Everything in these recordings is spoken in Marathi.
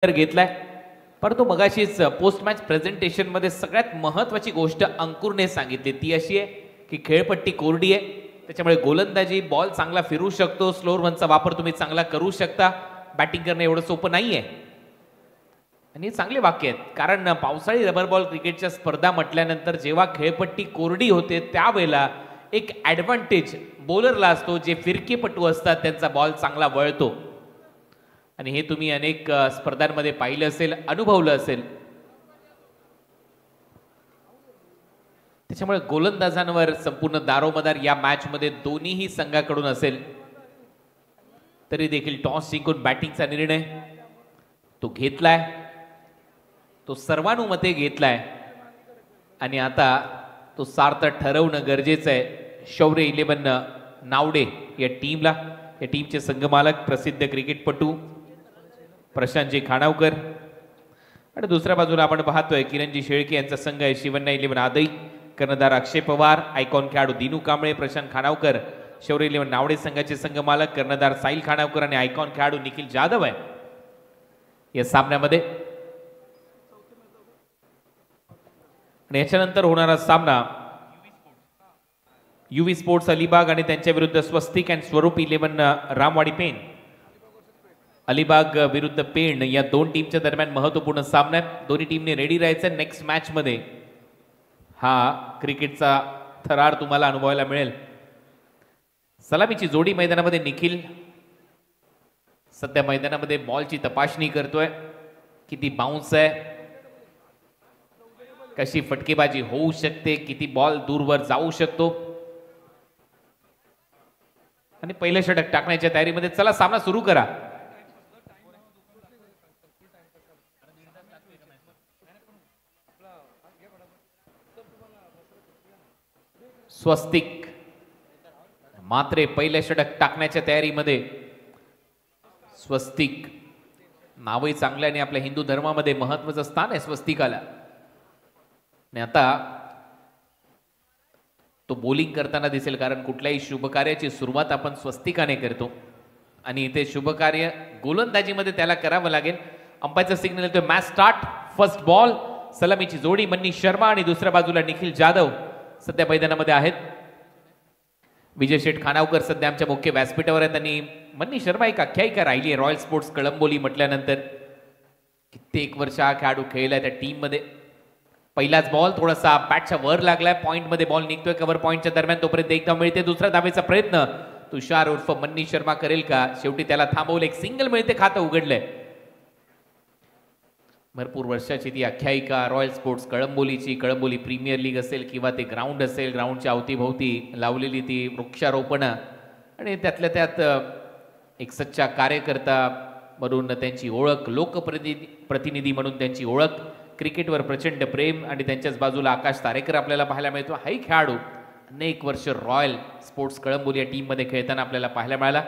घेतलाय, परंतु मगाशीच पोस्ट मॅच प्रेझेंटेशन मध्ये सगळ्यात महत्त्वाची गोष्ट अंकुरने सांगितली ती अशी आहे की खेळपट्टी कोरडी आहे, त्याच्यामुळे गोलंदाजी बॉल चांगला फिरू शकतो, स्लोअर रनचा वापर तुम्ही चांगला करू शकता, बॅटिंग करणं एवढं सोपं नाहीये. आणि चांगले वाक्य आहेत, कारण पावसाळी रबर बॉल क्रिकेटच्या स्पर्धा म्हटल्यानंतर जेव्हा खेळपट्टी कोरडी होते त्यावेळेला एक ॲडव्हान्टेज बॉलरला असतो, जे फिरकीपटू असतात त्यांचा बॉल चांगला वळतो. आणि हे तुम्ही अनेक स्पर्धांमध्ये पाहिलं असेल, अनुभवलं असेल. त्याच्यामुळे गोलंदाजांवर संपूर्ण दारोमदार या मॅच मध्ये दोन्हीही संघाकडून असेल. तरी देखील टॉस जिंकून बॅटिंगचा निर्णय तो घेतलाय, तो सर्वानुमते घेतलाय आणि आता तो सार्थ ठरवणं गरजेचं आहे. शौर्य 11 नावडे या टीमला, या टीमचे संघमालक प्रसिद्ध क्रिकेटपटू प्रशांतजी खानावकर आणि दुसऱ्या बाजूला आपण पाहतोय किरणजी शेळके यांचा संघ आहे. शिवन्ना 11 आदई, कर्णधार अक्षय पवार, आयकॉन खेळाडू दिनू कांबळे, प्रशांत खानावकर. शौर्य 11 नावडे संघाचे संघमालक, कर्णधार साहिल खानावकर आणि आयकॉन खेळाडू निखिल जाधव आहे या सामन्यामध्ये. आणि याच्यानंतर होणारा सामना युवी स्पोर्ट्स अलिबाग आणि त्यांच्या विरुद्ध स्वस्तिक अँड स्वरूप 11 रामवाडी पेण. अलिबाग विरुद्ध पेण या दोन टीमच्या दरम्यान महत्वपूर्ण सामना आहे. दोन्ही टीमने रेडी राहायचं. नेक्स्ट मॅच मध्ये हा क्रिकेटचा थरार तुम्हाला अनुभवायला मिळेल. सलामीची जोडी मैदानामध्ये निखिल सध्या मैदानामध्ये बॉलची तपासणी करतोय, किती बाउन्स आहे, कशी फटकेबाजी होऊ शकते, किती बॉल दूरवर जाऊ शकतो आणि पहिलं षटक टाकण्याच्या तयारीमध्ये. चला सामना सुरू करा. स्वस्तिक मात्रे पहिलं षटक टाकण्याच्या तयारीमध्ये. स्वस्तिक नावही चांगलं आणि आपल्या हिंदू धर्मामध्ये महत्वाचं स्थान आहे स्वस्तिकाला. आणि आता तो बॉलिंग करताना दिसेल, कारण कुठल्याही शुभकार्याची सुरुवात आपण स्वस्तिकाने करतो आणि इथे शुभकार्य गोलंदाजीमध्ये त्याला करावं लागेल. अंपायरचा सिग्नल येतोय, मॅच स्टार्ट. First ball. सलामीची जोडी मनीष शर्मा आणि दुसऱ्या बाजूला निखिल जाधव सध्या मैदानामध्ये आहेत. विजय शेठ खानावकर सध्या आमच्या मुख्य व्यासपीठावर आहेत आणि मनीष शर्मा एक आख्यायिका राहिली आहे रॉयल स्पोर्ट्स कळंबोली म्हटल्यानंतर. कित्येक वर्ष हा खेळाडू खेळलाय त्या टीम मध्ये. पहिलाच बॉल थोडासा बॅटच्या वर लागलाय, पॉइंट मध्ये बॉल निघतोय कव्हर पॉइंटच्या दरम्यान, तोपर्यंत एक धाव मिळते. दुसरा धावेचा प्रयत्न तुषार उर्फ मनीष शर्मा करेल का? शेवटी त्याला थांबवलं, एक सिंगल मिळते, खातं उघडलंय. भरपूर वर्षाची ती आख्यायिका रॉयल स्पोर्ट्स कळंबोलीची. कळंबोली प्रीमियर लीग असेल किंवा ते ग्राउंड असेल, ग्राउंडच्या अवतीभोवती लावलेली ती वृक्षारोपण आणि त्यातल्या त्यात एक सच्चा कार्यकर्ता म्हणून त्यांची ओळख, लोकप्रतिनिधी म्हणून त्यांची ओळख, क्रिकेटवर प्रचंड प्रेम आणि त्यांच्याच बाजूला आकाश तारेकर आपल्याला पाहायला मिळतो. हाही खेळाडू अनेक वर्ष रॉयल स्पोर्ट्स कळंबोली या टीममध्ये खेळताना आपल्याला पाहायला मिळाला.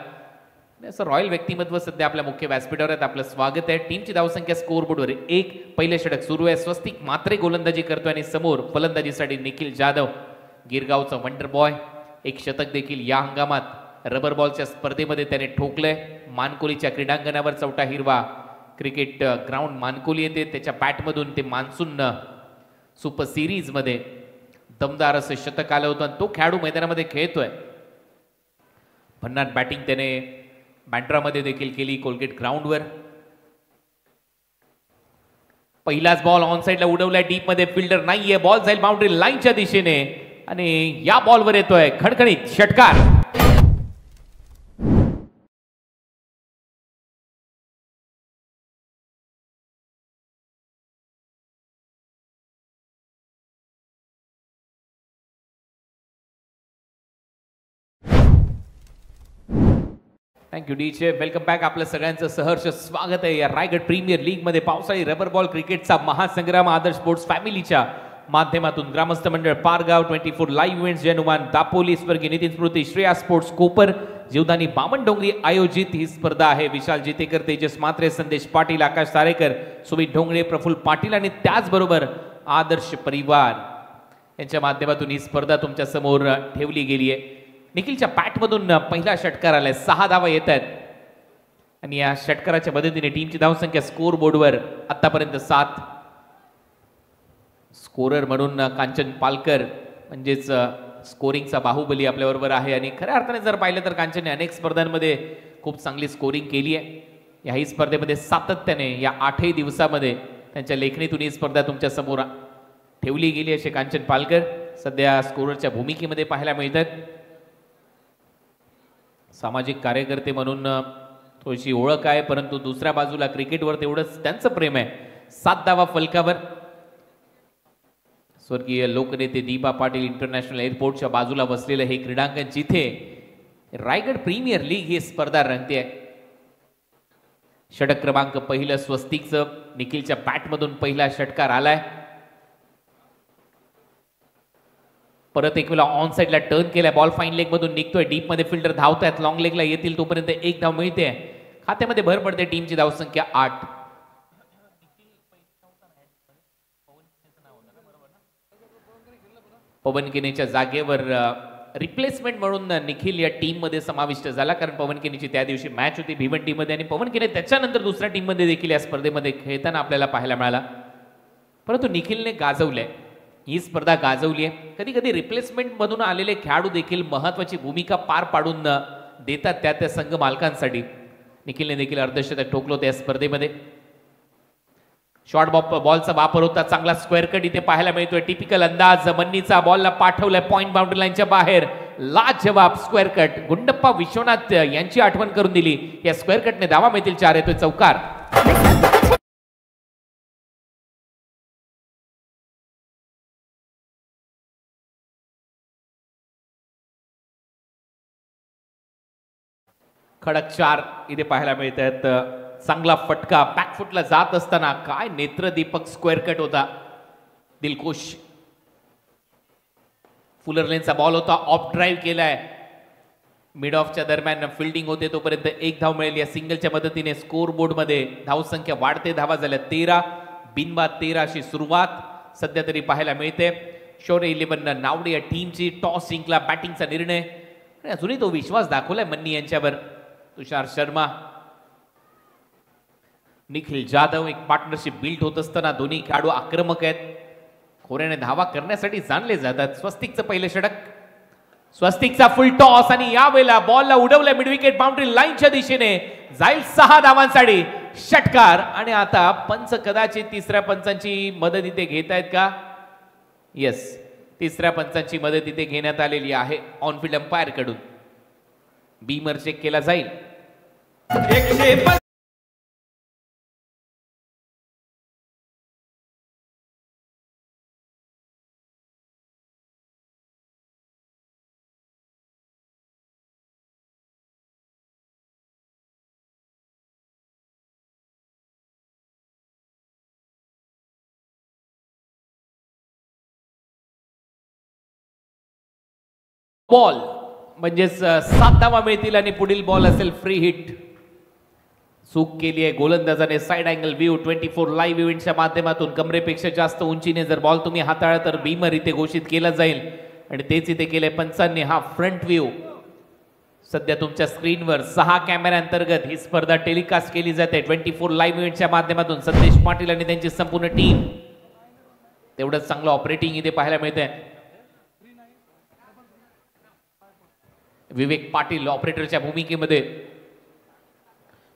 असं रॉयल व्यक्तिमत्व सध्या आपल्या मुख्य व्यासपीठावर आहेत. आपलं स्वागत आहे. टीमची धावसंख्या स्कोअरबोर्डवर 1. पहिलं षटक सुरू आहे. स्वस्तिक मात्रे गोलंदाजी करतोय आणि समोर फलंदाजीसाठी निखिल जाधव, गिरगावचा वंडर बॉय. एक शतक देखील या हंगामात रबर बॉलच्या स्पर्धेमध्ये त्याने ठोकलंय. मानकोलीच्या क्रीडांगणावर चौथा हिरवा क्रिकेट ग्राउंड मानकोली येते, त्याच्या बॅटमधून ते मान्सून सुपर सिरीज मध्ये दमदार असं शतक आलं होतं आणि तो खेळाडू मैदानामध्ये खेळतोय. भन्नाट बॅटिंग त्याने बँड्रामध्ये देखील केली कोलगेट ग्राउंडवर. पहिलाच बॉल ऑन साइडला उडवलाय, डीप मध्ये फिल्डर नाहीये, बॉल जाईल बाउंड्री लाईनच्या दिशेने आणि या बॉलवर येतोय खणखणीत षटकार. थँक्यू डीचे. Welcome back. आपलं सगळ्यांचं सहर्ष स्वागत आहे या रायगड प्रीमियर लीग मध्ये. पावसाळी रबर बॉल क्रिकेटचा महासंग्राम आदर्श स्पोर्ट्स फॅमिलीच्या माध्यमातून ग्रामस्थ मंडळ पारगाव, 24 लाईव्ह इव्हेंट्स, जनुमान दापोली, स्वर्गीय नितीन स्मृती, श्रेया स्पोर्ट्स कोपर, जीवदानी बामणडोंगरी आयोजित ही स्पर्धा आहे. विशाल जितेकर, तेजस मात्रे, संदेश पाटील, आकाश तारेकर, सुमित ढोंगळे, प्रफुल्ल पाटील आणि त्याचबरोबर आदर्श परिवार यांच्या माध्यमातून ही स्पर्धा तुमच्या समोर ठेवली गेली आहे. निखिलच्या बॅटमधून पहिला षटकार आलाय, 6 धावा येत आहेत. आणि या षटकाराच्या मदतीने टीमची धावसंख्या स्कोर बोर्डवर आतापर्यंत 7. स्कोरर म्हणून कांचन पालकर म्हणजेच स्कोरिंगचा बाहुबली आपल्याबरोबर आहे आणि खऱ्या अर्थाने जर पाहिलं तर कांचनने अनेक स्पर्धांमध्ये खूप चांगली स्कोरिंग केली आहे. याही स्पर्धेमध्ये सातत्याने या 8 दिवसामध्ये त्यांच्या लेखणीतून ही स्पर्धा तुमच्या समोर ठेवली गेली. असे कांचन पालकर सध्या स्कोररच्या भूमिकेमध्ये पाहायला मिळतात. सामाजिक कार्यकर्ते म्हणून थोडीशी ओळख आहे, परंतु दुसऱ्या बाजूला क्रिकेटवर तेवढंच त्यांचं प्रेम आहे. 7 धावा फलकावर. स्वर्गीय लोकनेते दीपा पाटील इंटरनॅशनल एअरपोर्टच्या बाजूला बसलेलं हे क्रीडांगण जिथे रायगड प्रीमियर लीग ही स्पर्धा रंगते. षटक क्रमांक पहिलं स्वस्तिकचं निखिलच्या बॅटमधून पहिला षटकार आलाय. परत एक वेळा ऑन साइडला टर्न केलाय. बॉल फाईन लेग मधून निघतोय. डीप मध्ये फिल्डर धावतायत. लॉंग लेगला येतील तोपर्यंत 1 धाव मिळते. खात्यामध्ये भर पडते. टीमची धावसंख्या 8. पवन केनेच्या जागेवर रिप्लेसमेंट म्हणून निखिल या टीम मध्ये समाविष्ट झाला, कारण पवन केनेची त्या दिवशी मॅच होती भिवंडी मध्ये आणि पवन केने त्याच्यानंतर दुसऱ्या टीम मध्ये देखील या स्पर्धेमध्ये खेळताना आपल्याला पाहायला मिळाला. परंतु निखिलने गाजवलंय, ही स्पर्धा गाजवली आहे. कधी कधी रिप्लेसमेंट मधून आलेले खेळाडू देखील महत्वाची भूमिका पार पाडून देतात त्या संघ मालकांसाठी. निखिलने देखील अर्धशतक ठोकलं त्या स्पर्धेमध्ये. शॉर्ट बॉलचा वापर होता. चांगला स्क्वेअर कट इथे पाहायला मिळतोय. टिपिकल अंदाज. मन्नीचा बॉलला पाठवलाय पॉइंट बाउंड्री लाईनच्या बाहेर. लाजवाब स्क्वेअर कट. गुंडप्पा विश्वनाथ यांची आठवण करून दिली. या स्क्वेअर कटने धावा मिळतील 4. येतोय चौकार. खडक 4 इथे पाहायला मिळत आहेत. चांगला फटका बॅकफुटला जात असताना काय नेत्रदीपक स्क्वेअर कट होता. दिलखुश. फुलर लेनचा बॉल होता. ऑफ ड्राईव्ह केलाय. मिड ऑफच्या दरम्यान फिल्डिंग होते तोपर्यंत 1 धाव मिळेल. या सिंगलच्या मदतीने स्कोर बोर्ड मध्ये धावसंख्या वाढते. धावा झाल्या 13. बिनबाद 13 अशी सुरुवात सध्या तरी पाहायला मिळते. शौर्य 11 नावडे या टीमची टॉस जिंकला. बॅटिंगचा निर्णय आणि अजूनही तो विश्वास दाखवलाय मन्नी यांच्यावर. तुषार शर्मा, निखिल जाधव, एक पार्टनरशिप बिल्ड होत असताना दोन्ही खेळाडू आक्रमक आहेत. खोऱ्याने धावा करण्यासाठी जाणले जातात. स्वस्तिकचं पहिलं षटक. स्वस्तिकचा फुल टॉस आणि यावेळेला बॉलला उडवलंय मिड विकेट बाउंड्री लाईनच्या दिशेने. जाईल 6 धावांसाठी षटकार. आणि आता पंच कदाचित तिसऱ्या पंचांची मदत इथे घेत आहेत का? येस, तिसऱ्या पंचांची मदत इथे घेण्यात आलेली आहे ऑनफिल्ड अंपायर कडून. बीमर चेक केला जाईल. बॉल म्हणजेच 7 धावा मिळतील आणि पुढील बॉल असेल फ्री हिट. चूक केली आहे गोलंदाजाने. साइड अँगल व्ह्यू 24 लाईव्ह इव्हेंटच्या माध्यमातून कमरेपेक्षा जास्त उंचीने जर बॉल तुम्ही हाताळला तर बीमर इथे घोषित केला जाईल आणि तेच इथे केलंय पंचांनी. हा फ्रंट व्ह्यू सध्या तुमच्या स्क्रीनवर 6 कॅमेरा अंतर्गत ही स्पर्धा टेलिकास्ट केली जाते 24 लाईव्ह इव्हेंटच्या माध्यमातून. संदेश पाटील आणि त्यांची संपूर्ण टीम. तेवढंच चांगलं ऑपरेटिंग इथे पाहायला मिळतंय. विवेक पाटील ऑपरेटरच्या भूमिकेमध्ये.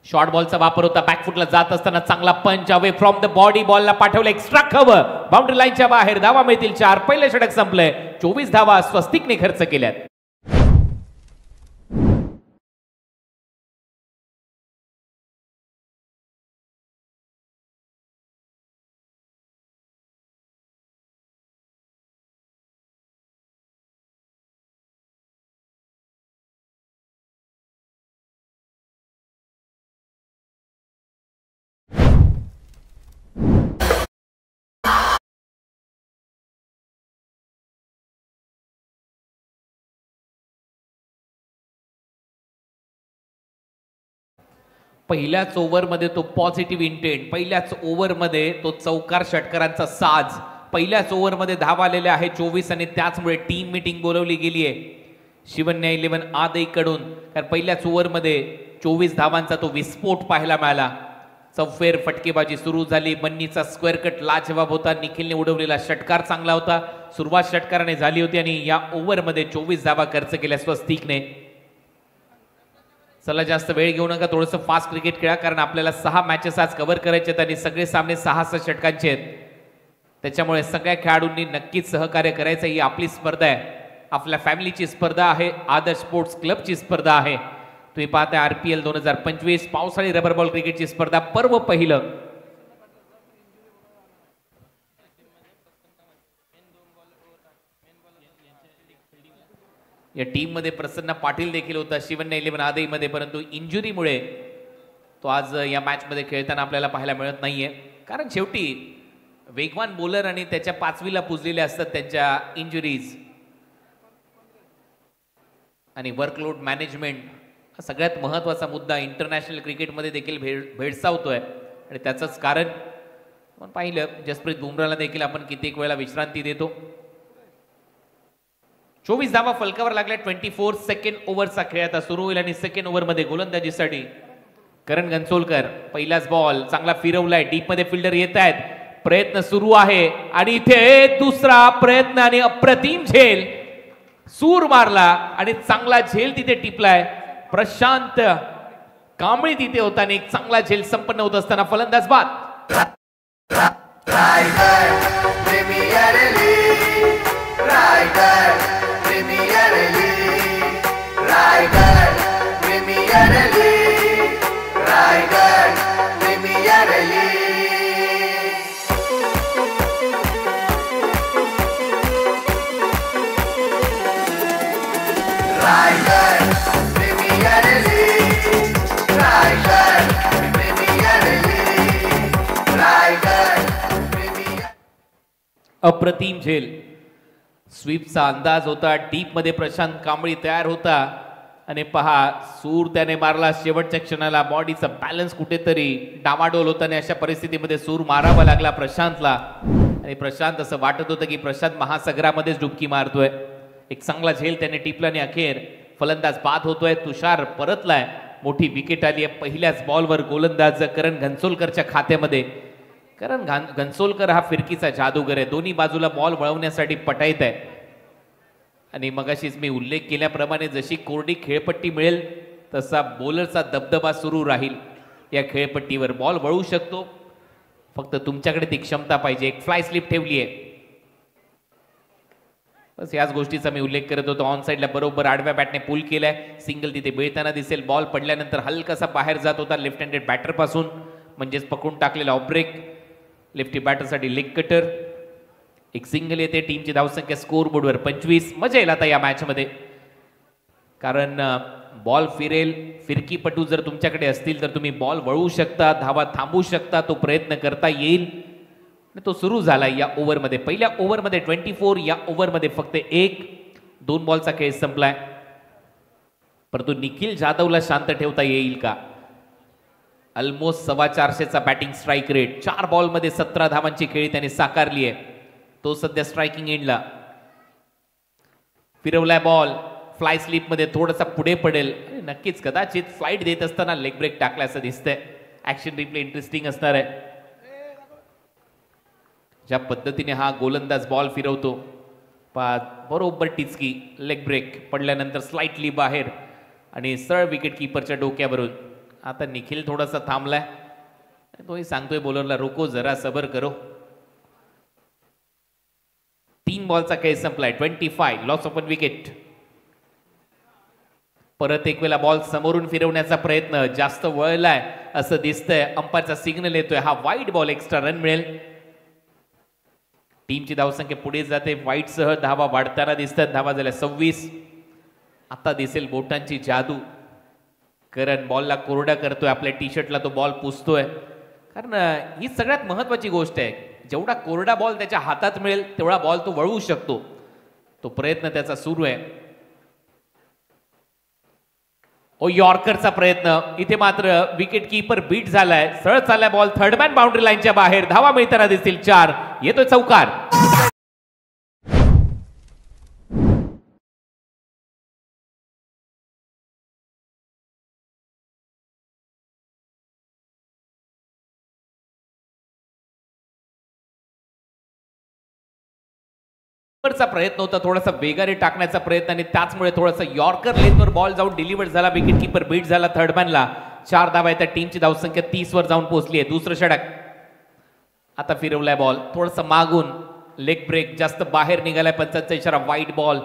शॉर्ट बॉलचा वापर होता. बॅकफुटला जात असताना चांगला पंच अवे फ्रॉम द बॉडी. बॉलला पाठवलं एक्स्ट्रा कव्हर बाउंड्री लाईनच्या बाहेर. धावा मिळतील 4. पहिलं षटक संपलंय. 24 धावा स्वस्तिकने खर्च केल्यात. पहिल्याच ओव्हरमध्ये तो पॉझिटिव्ह इंटेंट. पहिल्याच ओव्हरमध्ये तो चौकार षटकारांचा साज. पहिल्याच ओव्हरमध्ये धावा आलेल्या आहे 24 आणि त्याचमुळे टीम मीटिंग बोलवली गेली आहे शिवन्या 11 आदई कडून. कारण पहिल्याच ओव्हरमध्ये 24 धावांचा तो विस्फोट पाहायला मिळाला. चौफेर फटकेबाजी सुरू झाली. मन्नीचा स्क्वेअर कट लाजवाब होता. निखिलने उडवलेला षटकार चांगला होता. सुरुवात षटकाराने झाली होती आणि या ओव्हरमध्ये 24 धावा खर्च केल्या स्वस्तिकने. चला जास्त वेळ घेऊ नका, थोडंसं फास्ट क्रिकेट खेळा, कारण आपल्याला 6 मॅचेस आज कव्हर करायचे आहेत आणि सगळे सामने 6-6 षटकांचे आहेत. त्याच्यामुळे सगळ्या खेळाडूंनी नक्कीच सहकार्य करायचं. ही आपली स्पर्धा आहे, आपल्या फॅमिलीची स्पर्धा आहे, आदर्श स्पोर्ट्स क्लबची स्पर्धा आहे. तुम्ही पाहता RPL 2025 पावसाळी रबर बॉल क्रिकेटची स्पर्धा, पर्व पहिलं. या टीम मध्ये प्रसन्न पाटील देखील होता शिवन्य 11 आदई मध्ये, परंतु इंजुरीमुळे तो आज या मॅच मध्ये खेळताना आपल्याला पाहायला मिळत नाहीये. कारण शेवटी वेगवान बॉलर आणि त्याच्या 5वीला पुजलेले असतात त्यांच्या इंजुरीज, आणि वर्कलोड मॅनेजमेंट हा सगळ्यात महत्त्वाचा मुद्दा इंटरनॅशनल क्रिकेटमध्ये देखील भेडसावतोय. आणि त्याचंच कारण आपण पाहिलं, जसप्रीत बुमराहला देखील आपण कित्येक वेळा विश्रांती देतो. 24 धावा फलकावर लागल्या. 24 सेकंड ओव्हरचा खेळ आता सुरू होईल आणि सेकंड ओव्हरमध्ये गोलंदाजीसाठी करण घनसोलकर. पहिलाच बॉल चांगला फिरवलाय, डीप मध्ये फिल्डर येत आहेत, प्रयत्न सुरू आहे आणि इथे दुसरा प्रयत्न आणि अप्रतिम झेल, सूर मारला आणि चांगला झेल तिथे टिपलाय. प्रशांत कांबळी तिथे होता आणि एक चांगला झेल संपन्न होत असताना फलंदाज बाद. अप्रतिम झेल, स्वीपचा अंदाज होता. डीप मध्ये प्रशांत कांबळी तयार होता आणि पहा सूर त्याने मारला शेवटच्या क्षणाला. बॉडीचा बॅलन्स कुठेतरी डामाडोल होता आणि अशा परिस्थितीमध्ये सूर मारावा लागला प्रशांतला. आणि प्रशांत असं वाटत होतं की प्रशांत महासागरामध्येच डुबकी मारतोय. एक चांगला झेल त्याने टिपला आणि अखेर फलंदाज बाद होतोय. तुषार परतलाय, मोठी विकेट आली आहे. पहिल्याच बॉलवर गोलंदाज करण घनसोलकरच्या खात्यामध्ये. करण घनसोलकर हा फिरकीचा जादूगर आहे, दोन्ही बाजूला बॉल वळवण्यासाठी पटाईत आहे. आणि मगाशीच मी उल्लेख केल्याप्रमाणे जशी कोरडी खेळपट्टी मिळेल तसा बॉलरचा दबदबा सुरू राहील. या खेळपट्टीवर बॉल वळू शकतो, फक्त तुमच्याकडे ती क्षमता पाहिजे. एक फ्लाय स्लिप ठेवली आहे, बस याच गोष्टीचा मी उल्लेख करत होतो. ऑन साईडला बरोबर आडव्या बॅटने पुल केलाय. सिंगल तिथे मिळताना दिसेल. बॉल पडल्यानंतर हलकासा बाहेर जात होता लेफ्ट हँडेड बॅटर पासून, म्हणजेच पकडून टाकलेला ऑफ ब्रेक. लेफ्टी बॅटरसाठी लेग कटर. एक सिंगल येते. टीमची धावसंख्या स्कोर बोर्डवर 25. मजा येईल आता या मॅच मध्ये, कारण बॉल फिरेल. फिरकीपटू जर तुमच्याकडे असतील तर तुम्ही बॉल वळवू शकता, धावा थांबवू शकता, तो प्रयत्न करता येईल. तो सुरू झाला या ओव्हरमध्ये. पहिल्या ओव्हरमध्ये 24, या ओव्हरमध्ये फक्त 1. 2 बॉलचा खेळ संपलाय. परंतु निखिल जाधवला शांत ठेवता येईल का? ऑलमोस्ट 425चा बॅटिंग स्ट्राईक रेट. 4 बॉलमध्ये 17 धावांची खेळी त्याने साकारली आहे. तो सध्या स्ट्रायकिंग एंडला. फिरवलाय बॉल, फ्लाय स्लिप मध्ये थोडासा पुढे पडेल. नक्कीच कदाचित फ्लाईट देत असताना लेग ब्रेक टाकला असं दिसतंय. ऍक्शन रिप्ले इंटरेस्टिंग असणार आहे. ज्या पद्धतीने हा गोलंदाज बॉल फिरवतो, बरोबर टिचकी, लेग ब्रेक पडल्यानंतर स्लाइटली बाहेर आणि सरळ विकेट किपरच्या डोक्यावरून. आता निखिल थोडासा थांबलाय, तोही सांगतोय बॉलरला रोको जरा, सबर करो. 3 बॉलचा खेळ संपलाय. 25, लॉस ऑफ 1 विकेट. परत एक वेळा बॉल समोरून फिरवण्याचा प्रयत्न, जास्त वळलाय असं दिसतंय. अंपायरचा सिग्नल येतोय, हा वाईड बॉल, एक्स्ट्रा रन मिळेल. टीमची धावसंख्या पुढे जाते. वाईट सह धावा वाढताना दिसतात. धावा झाल्या 26. आता दिसेल बोटांची जादू. करण बॉलला कोरडा करतोय, आपल्या टी शर्टला तो बॉल पुसतोय. कारण ही सगळ्यात महत्वाची गोष्ट आहे. जेवढा कोरडा बॉल त्याच्या हातात मिळेल तेवढा बॉल तो वळवू शकतो. तो प्रयत्न त्याचा सुरू आहे. यॉर्करचा प्रयत्न, इथे मात्र विकेट कीपर बीट झालाय. सरळ चाललाय बॉल, थर्डमॅन बाउंड्री लाईनच्या बाहेर. धावा मिळताना दिसतील 4. येतोय चौकार. चा प्रयत्न होता, थोडासा वेगाने टाकण्याचा प्रयत्न आणि त्याचमुळे थोडासा यॉर्कर लेनवर बॉल जाऊन डिलिव्हर झाला, विकेट किपर बीट झाला थर्ड मॅनला. 4 धावा आहेत, टीमची धावसंख्या 30 वर जाऊन पोहोचली आहे. दुसरं षटक आता फिरवलाय बॉल थोडंसं मागून, लेग ब्रेक जास्त बाहेर निघालाय, पंचांचा इशारा wide ball.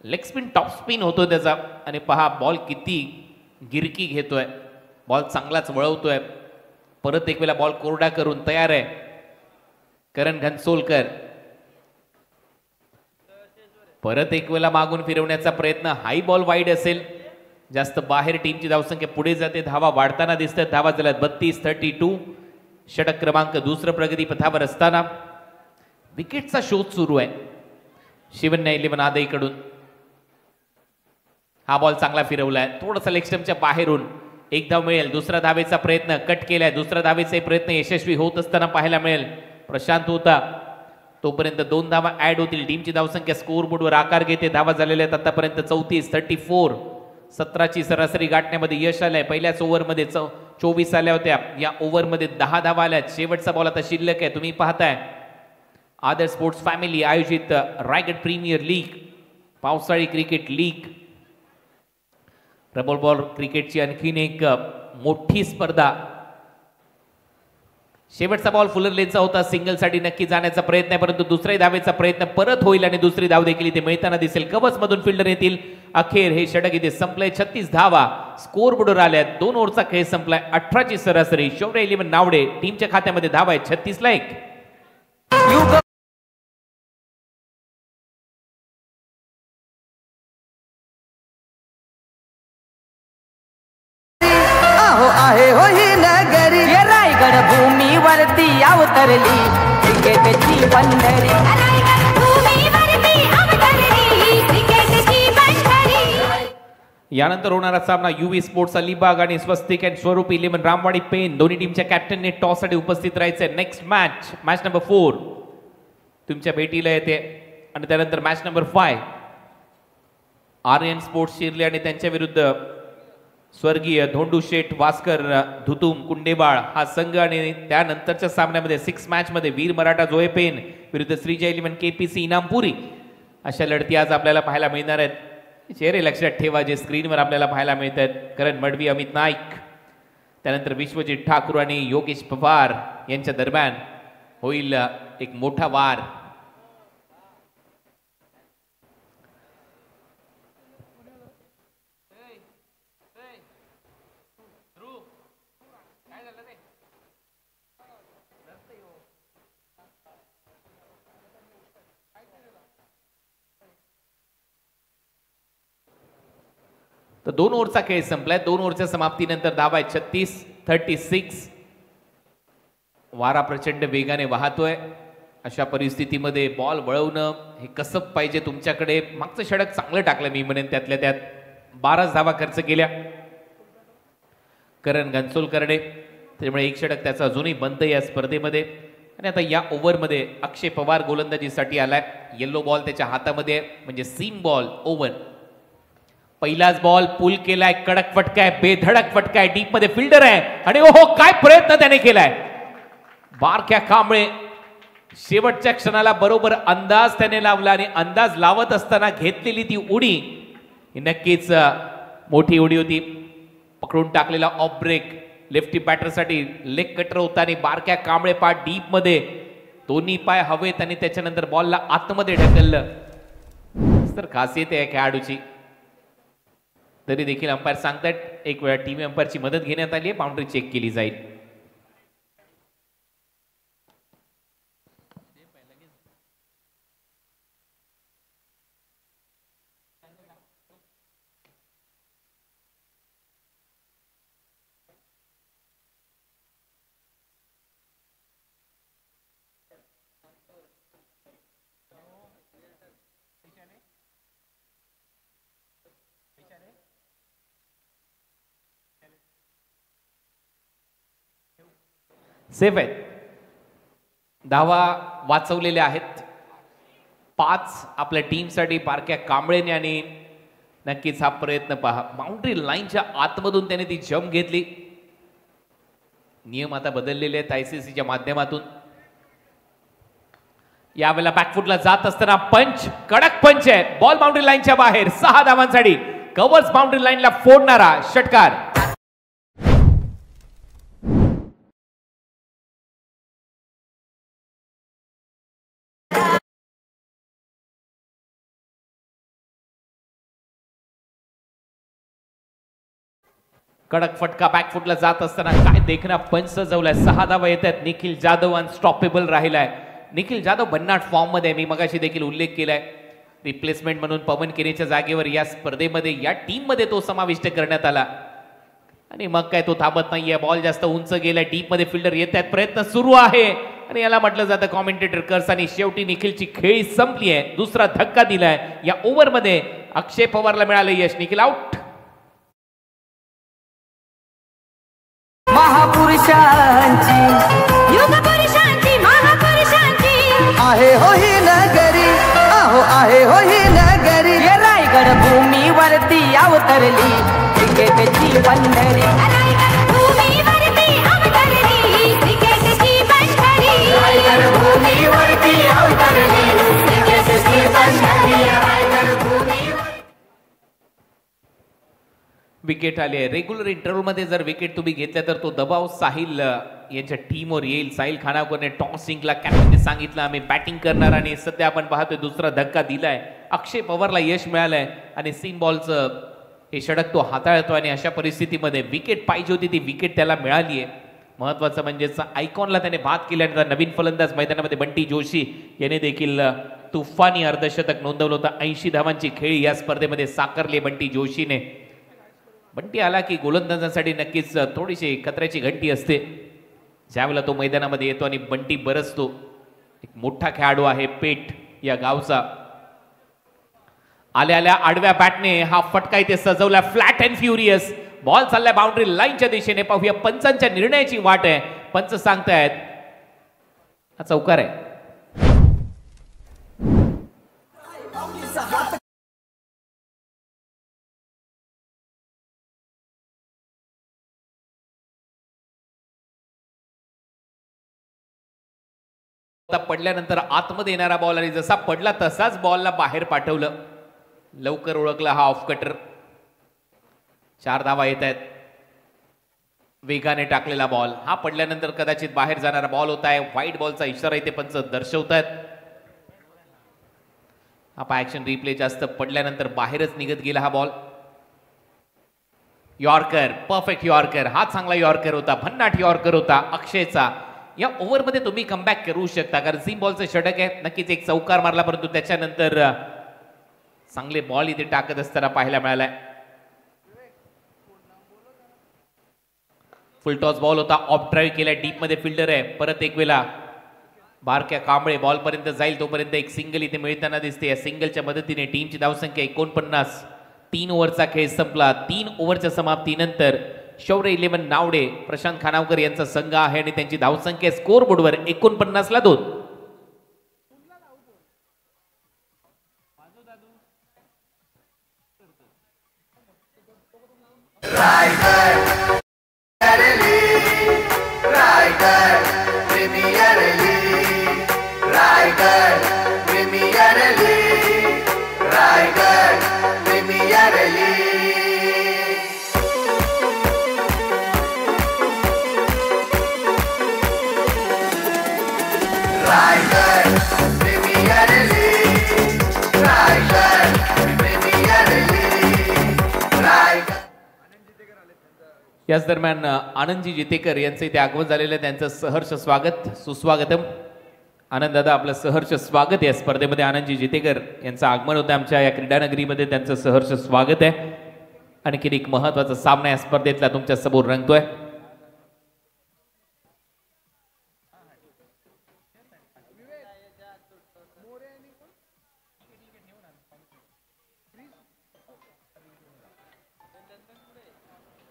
Leg spin top spin होतो त्याचा आणि पहा बॉल किती गिरकी घेतोय, बॉल चांगलाच वळवतोय. परत एक वेळा बॉल कोरडा करून तयार आहे करण घनसोलकर. परत एक वेळा मागून फिरवण्याचा प्रयत्न, हाई बॉल वाईड असेल, जास्त बाहेर, टीमची धावसंख्या पुढे जाते, धावा वाढताना दिसतात. धावा झाल्यात 32-32. षटक क्रमांक दुसरं प्रगती पथावर असताना विकेटचा शोध सुरू आहे शिवन्या 11 आदईकडून. हा बॉल चांगला फिरवलाय, थोडासा लेग स्टंपच्या बाहेरून. एक धाव मिळेल, दुसरा धावेचा प्रयत्न कट केलाय, दुसरा धावेचा प्रयत्न यशस्वी होत असताना पाहायला मिळेल. प्रशांत होता तोपर्यंत 2 धावा ऍड होतील. टीमची धावसंख्या स्कोर बोर्डवर आकार घेते. धावा झालेल्या आहेत आतापर्यंत 34-34. 17ची सरासरी गाठण्यामध्ये यश आलंय. पहिल्याच ओव्हरमध्ये 24 आल्या होत्या, या ओव्हरमध्ये 10 धावा आल्या. शेवटचा बॉल आता शिल्लक आहे. तुम्ही पाहताय आदर्श स्पोर्ट्स फॅमिली आयोजित रायगड प्रीमियर लीग, पावसाळी क्रिकेट लीग, रबल बॉल क्रिकेटची आणखीन एक मोठी स्पर्धा. शेवटचा बॉल फुलर लेनचा होता, सिंगल साठी नक्की जाण्याचा प्रयत्न आहे, परंतु दुसऱ्या धावेचा प्रयत्न परत होईल आणि दुसरी धाव देखील इथे मिळताना दिसेल. कवच मधून फिल्डर येतील. अखेर हे षटक इथे संपलंय. 36 धावा स्कोर बोर्डवर आल्या. 2 ओव्हरचा खेळ संपलाय. 18ची सरासरी. शौर्य 11 नावडे टीमच्या खात्यामध्ये धावा आहेत 36 ला 1. आहे हो ही नगरी, रायगड भूमीवरती अवतरली क्रिकेटची पंढरी. यानंतर होणारा सामना युवी स्पोर्ट्स अलिबाग आणि स्वस्तिक अँड स्वरूप 11 रामवाडी पेन, दोन्ही टीमच्या कॅप्टनने टॉस साठी उपस्थित राहायचे. नेक्स्ट मॅच नंबर 4 तुमच्या भेटीला येते आणि त्यानंतर मॅच नंबर 5 आर्यन स्पोर्ट्स शिर्ले आणि त्यांच्या विरुद्ध स्वर्गीय धोंडू शेठ वास्कर धुतुम कुंडेबाळ हा संघ. आणि त्यानंतरच्या सामन्यामध्ये 6 मॅच मध्ये वीर मराठा जोहे पेन विरुद्ध श्रीजय 11 केपीसी इनामपुरी अशा लढती आज आपल्याला पाहायला मिळणार आहेत. चेहरे लक्षात ठेवा जे स्क्रीनवर आपल्याला पाहायला मिळत आहेत. करण मडवी, अमित नाईक, त्यानंतर विश्वजित ठाकूर आणि योगेश पवार यांच्या दरम्यान होईल एक मोठा वार. तर 2 ओव्हरचा खेळ संपलाय. 2 ओव्हरच्या समाप्तीनंतर धावा आहे 36-36. वारा प्रचंड वेगाने वाहतोय. अशा परिस्थितीमध्ये बॉल वळवणं हे कसं पाहिजे तुमच्याकडे. मागचं षटक चांगलं टाकलं मी म्हणेन, त्यातल्या त्यात 12 धावा खर्च केल्या करण घनसोलकरने, त्यामुळे एक षटक त्याचा अजूनही बंद या स्पर्धेमध्ये. आणि आता या ओव्हरमध्ये अक्षय पवार गोलंदाजीसाठी आलाय. येलो बॉल त्याच्या हातामध्ये म्हणजे सीम बॉल ओव्हर. पहिलाच बॉल पुल केलाय, कडक फटकाय, बेधडक फटकाय, डीप मध्ये फिल्डर आहे आणि ओहो काय प्रयत्न त्याने केलाय. बारक्या कांबळे शेवटच्या क्षणाला बरोबर अंदाज त्याने लावला आणि अंदाज लावत असताना घेतलेली ती उडी ही नक्कीच मोठी उडी होती. पकडून टाकलेला ऑफ ब्रेक लेफ्टी बॅटरसाठी लेग कटर होता आणि बारक्या कांबळे पाठ डीप मध्ये, दोन्ही पाय हवेत आणि त्याच्यानंतर बॉलला आतमध्ये ढकललं. तर खासियत आहे खेळाडूची. तरी देखील अंपायर सांगतात एक वेळा टीम अंपायरची मदत घेण्यात आली आहे, बाउंड्री चेक केली जाईल. सेफ आहेत. धावा वाचवलेल्या आहेत 5 आपल्या टीमसाठी बारक्या कांबळेने. आणि नक्कीच हा प्रयत्न पहा, बाउंड्री लाईनच्या आतमधून त्याने ती जंप घेतली. नियम आता बदललेले आहेत आयसीसीच्या माध्यमातून. यावेळेला बॅकफुटला जात असताना पंच, कडक पंच आहे, बॉल बाउंड्री लाईनच्या बाहेर, 6 धावांसाठी कव्हर्स बाउंड्री लाईनला फोडणारा षटकार. कडक फटका बॅकफुटला जात असताना काय देखना पंच सजवलाय. 6 धावा येत आहेत. निखिल जाधव अनस्टॉपेबल राहिलाय. निखिल जाधव भन्नाट फॉर्म मध्ये, मी मगाशी देखील उल्लेख केलाय. रिप्लेसमेंट म्हणून पवन केनेच्या जागेवर या स्पर्धेमध्ये या टीम मध्ये तो समाविष्ट करण्यात आला आणि मग काय तो थांबत नाहीये. बॉल जास्त उंच गेलाय, डीप मध्ये फिल्डर येत आहेत, प्रयत्न सुरू आहे आणि याला म्हटलं जातं कॉमेंटेटर कर्स. आणि शेवटी निखिलची खेळी संपली आहे. दुसरा धक्का दिलाय या ओव्हर मध्ये. अक्षय पवारला मिळालं यश. निखिल आउट. महापुरुषांची युग पुरुषांची महापुरुषांची आहे हो ही नगरी. आहो आहे हो ही नगरी. रायगड भूमीवरती अवतरली क्रिकेटची पंढरी. रायगड भूमीवरती अवतरली क्रिकेटची पंढरी. रायगड भूमीवरती अवतरली क्रिकेटची पंढरी. विकेट आली आहे. रेग्युलर इंटरव्ह्यू मध्ये जर विकेट तुम्ही घेतल्या तर तो दबाव साहिल यांच्या टीमवर येईल. साहिल खानावरने टॉस जिंकला, कॅप्टनने सांगितलं आम्ही बॅटिंग करणार आणि सध्या आपण पाहतोय दुसरा धक्का दिलाय. अक्षय पवारला यश मिळालंय आणि सीम बॉलचं हे षटक तो हाताळतो आणि अशा परिस्थितीमध्ये विकेट पाहिजे होती ती विकेट त्याला मिळाली आहे. महत्वाचं म्हणजे आयकॉनला त्याने बाद केल्यानंतर नवीन फलंदाज मैदानामध्ये बंटी जोशी याने देखील तुफानी अर्धशतक नोंदवलं होतं. 80 धावांची खेळी या स्पर्धेमध्ये साकारली बंटी जोशीने. बंटी आला की गोलंदाजांसाठी नक्कीच थोडीशी खतऱ्याची घंटी असते ज्यावेळेला तो मैदानामध्ये येतो आणि बंटी बरसतो. एक मोठा खेळाडू आहे पेठ या गावचा. आल्या आल्या आडव्या बॅटने हा फटका इथे सजवला. फ्लॅट अँड फ्युरियस बॉल चाललाय बाउंड्री लाईनच्या दिशेने. पाहूया पंचांच्या निर्णयाची वाट आहे. पंच सांगतायत हा चौकार आहे. पडल्यानंतर आतमध्ये येणारा बॉल आणि जसा पडला तसाच बॉलला बाहेर पाठवलं. लवकर ओळखला हा ऑफ कटर. 4 धावा येत आहेत. वेगाने टाकलेला बॉल हा पडल्यानंतर कदाचित बाहेर जाणारा बॉल होता आहे. व्हाईट बॉलचा इशारा इथे पंच दर्शवतायत. हा ऍक्शन रिप्ले जास्त पडल्यानंतर बाहेरच निघत गेला हा बॉल. Yorker, perfect yorker. हा चांगला यॉर्कर होता, भन्नाट यॉर्कर होता अक्षयचा. या ओव्हरमध्ये तुम्ही कमबॅक करू शकता कारण सीम बॉलचं षटक आहे. नक्कीच एक चौकार मारला परंतु त्याच्यानंतर चांगले बॉल इथे टाकत असताना पाहायला मिळालाय. फुल टॉस बॉल होता. ऑफ ड्राईव्ह केला. डीप मध्ये फिल्डर आहे. परत एक वेळा बारक्या कांबळे बॉल पर्यंत जाईल तोपर्यंत एक सिंगल इथे मिळताना दिसते. या सिंगलच्या मदतीने टीमची धावसंख्या 49. 3 ओव्हरचा खेळ संपला. 3 ओव्हरच्या समाप्तीनंतर शौर्य 11 नावडे प्रशांत खानावकर यांचा संघ आहे आणि त्यांची धावसंख्या स्कोर बोर्डवर 49ला 2. याच दरम्यान आनंदजी जितेकर यांचे इथे आगमन झालेलं. त्यांचं सहर्ष स्वागत, सुस्वागतम. आनंद दादा आपलं सहर्ष स्वागत. या स्पर्धेमध्ये आनंदजी जितेकर यांचं आगमन होतं आमच्या या क्रीडानगरीमध्ये. त्यांचं सहर्ष स्वागत आहे. आणखीन एक महत्वाचा सामना या स्पर्धेतला तुमच्या समोर रंगतोय.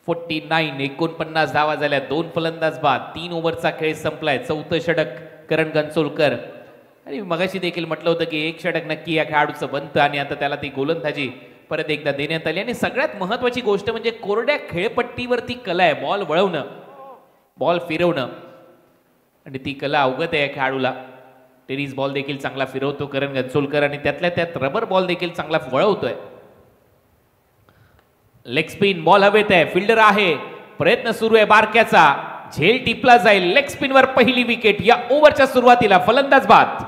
फोर्टी 49 धावा झाल्या. 2 फलंदाज बाद. 3 ओव्हरचा खेळ संपलाय. 4थं षटक करण गणसोलकर. आणि मगाशी देखील म्हटलं होतं की एक षटक नक्की या खेळाडूचं बनतं आणि आता त्याला ती गोलंदाजी परत एकदा देण्यात आली. आणि सगळ्यात महत्वाची गोष्ट म्हणजे कोरड्या खेळपट्टीवरती कला आहे. बॉल वळवणं, बॉल फिरवणं आणि ती कला अवगत आहे या खेळाडूला. टेनिस बॉल देखील चांगला फिरवतो करण घनसोलकर आणि त्यातल्या त्यात रबर बॉल देखील चांगला वळवतोय. लेग स्पिन बॉल हवेत आहे, फिल्डर आहे, प्रयत्न सुरू आहे बारक्याचा, झेल टिपला जाईल. लेग स्पिनवर पहिली विकेट या ओव्हरच्या सुरुवातीला. फलंदाज बाद.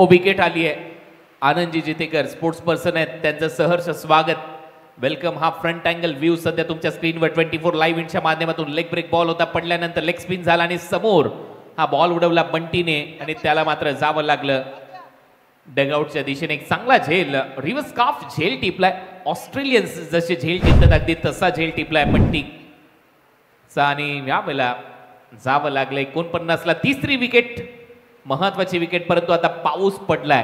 विकेट आली आहे. आनंदजी जितेकर स्पोर्ट्स पर्सन आहेत, त्यांचं सहर्ष स्वागत, वेलकम. हा फ्रंट अँगल व्ह्यू सध्या तुमच्या स्क्रीनवर 24 लाईव्ह इनच्या माध्यमातून. लेग ब्रेक बॉल होता, पडल्यानंतर लेग स्पिन झाला आणि समोर हा बॉल उडवला बंटीने आणि त्याला मात्र जावं लागलं डगआउटच्या दिशेने. एक चांगला झेल, रिव्हर्स काफ झेल टिपलाय. ऑस्ट्रेलियन्स जसे झेल टिपतात अगदी तसा झेल टिपलाय बंटीचा आणि या वेळेला जावं लागलं. 49ला तिसरी विकेट, महत्वाची विकेट. परंतु आता पाऊस पडलाय,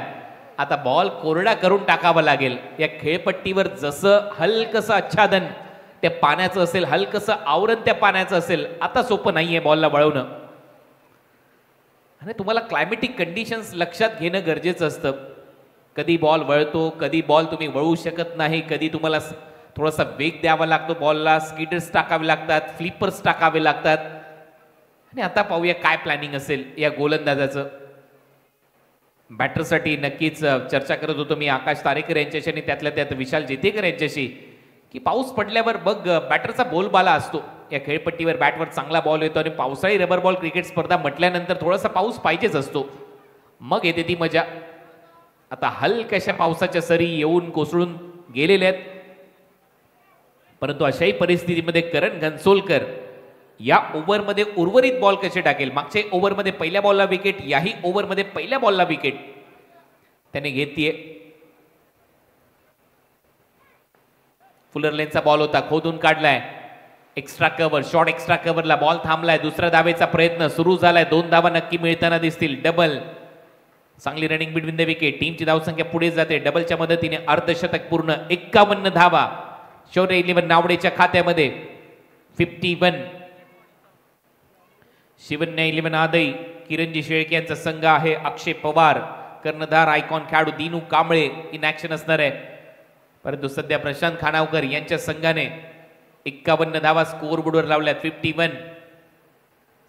आता बॉल कोरडा करून टाकावा लागेल. या खेळपट्टीवर जसं हलकसं आच्छादन त्या पाण्याचं असेल, हलकसं आवरण त्या पाण्याचं असेल, आता सोपं नाहीये बॉलला वळवणं. आणि तुम्हाला क्लायमेटिक कंडिशन्स लक्षात घेणं गरजेचं असतं. कधी बॉल वळतो, कधी बॉल तुम्ही वळवू शकत नाही, कधी तुम्हाला थोडासा वेग द्यावा लागतो बॉलला, स्कीडर्स टाकावे लागतात, फ्लिपर्स टाकावे लागतात. आणि आता पाहूया काय प्लॅनिंग असेल या गोलंदाजाचं. बॅटरसाठी नक्कीच चर्चा करत होतो मी आकाश तारेकर यांच्याशी आणि त्यातल्या त्यात विशाल जेतेकर यांच्याशी, की पाऊस पडल्यावर बघ बॅटरचा बोलबाला असतो. या खेळपट्टीवर बॅटवर चांगला बॉल येतो आणि पावसाळी रबर बॉल क्रिकेट स्पर्धा म्हटल्यानंतर थोडासा पाऊस पाहिजेच असतो, मग येते ती मजा. आता हलक्याशा पावसाच्या सरी येऊन कोसळून गेलेल्या आहेत. परंतु अशाही परिस्थितीमध्ये करण घनसोलकर या ओव्हरमध्ये उर्वरित बॉल कसे टाकेल. मागच्या ओव्हरमध्ये पहिल्या बॉलला विकेट, याही ओव्हरमध्ये पहिल्या बॉलला विकेट त्याने घेतलीये. फुलर लेनचा बॉल होता, खोदून काढलाय. एक्स्ट्रा कव्हर, शॉर्ट एक्स्ट्रा कव्हरला बॉल थांबलाय. दुसऱ्या धावेचा प्रयत्न सुरू झालाय. 2 धावा नक्की मिळताना दिसतील. डबल, चांगली रनिंग बिटवीन द विकेट. टीमची धावसंख्या पुढे जाते. डबलच्या मदतीने अर्धशतक पूर्ण. 51 धावा शौर्य 11 नावडेच्या खात्यामध्ये. 51. शिवन्या 11 आदई, किरणजी शेळके यांचा संघ आहे. अक्षय पवार, कर्णधार आयकॉन खेळाडू दिनू कांबळे इन ऍक्शन असणार आहे. परंतु सध्या प्रशांत खानावकर यांच्या संघाने 51 धावा स्कोअर बोर्डवर लावल्यात. 51.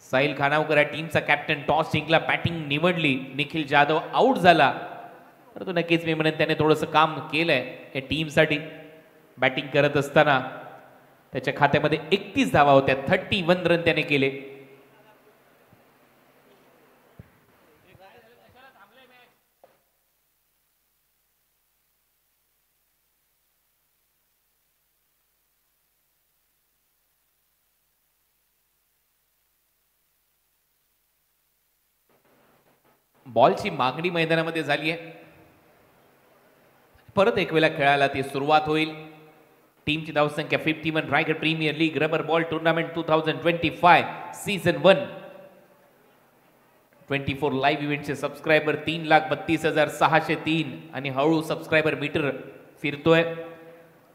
साहिल खानावकर या टीमचा कॅप्टन. टॉस जिंकला, बॅटिंग निवडली. निखिल जाधव आउट झाला, परंतु नक्कीच मी म्हणेन त्याने थोडंसं काम केलंय या टीमसाठी. बॅटिंग करत असताना त्याच्या खात्यामध्ये 31 धावा होत्या. 31 रन त्याने केले. बॉलची मागणी मैदानामध्ये झाली आहे. परत एक वेळा खेळायला ती सुरुवात होईल. टीमची धावसंख्या 51. Raigad premier league rubber ball tournament 2025 season 1. 24 live इव्हेंटचे सबस्क्रायबर 3,32,603 आणि हळू सबस्क्रायबर मीटर फिरतोय.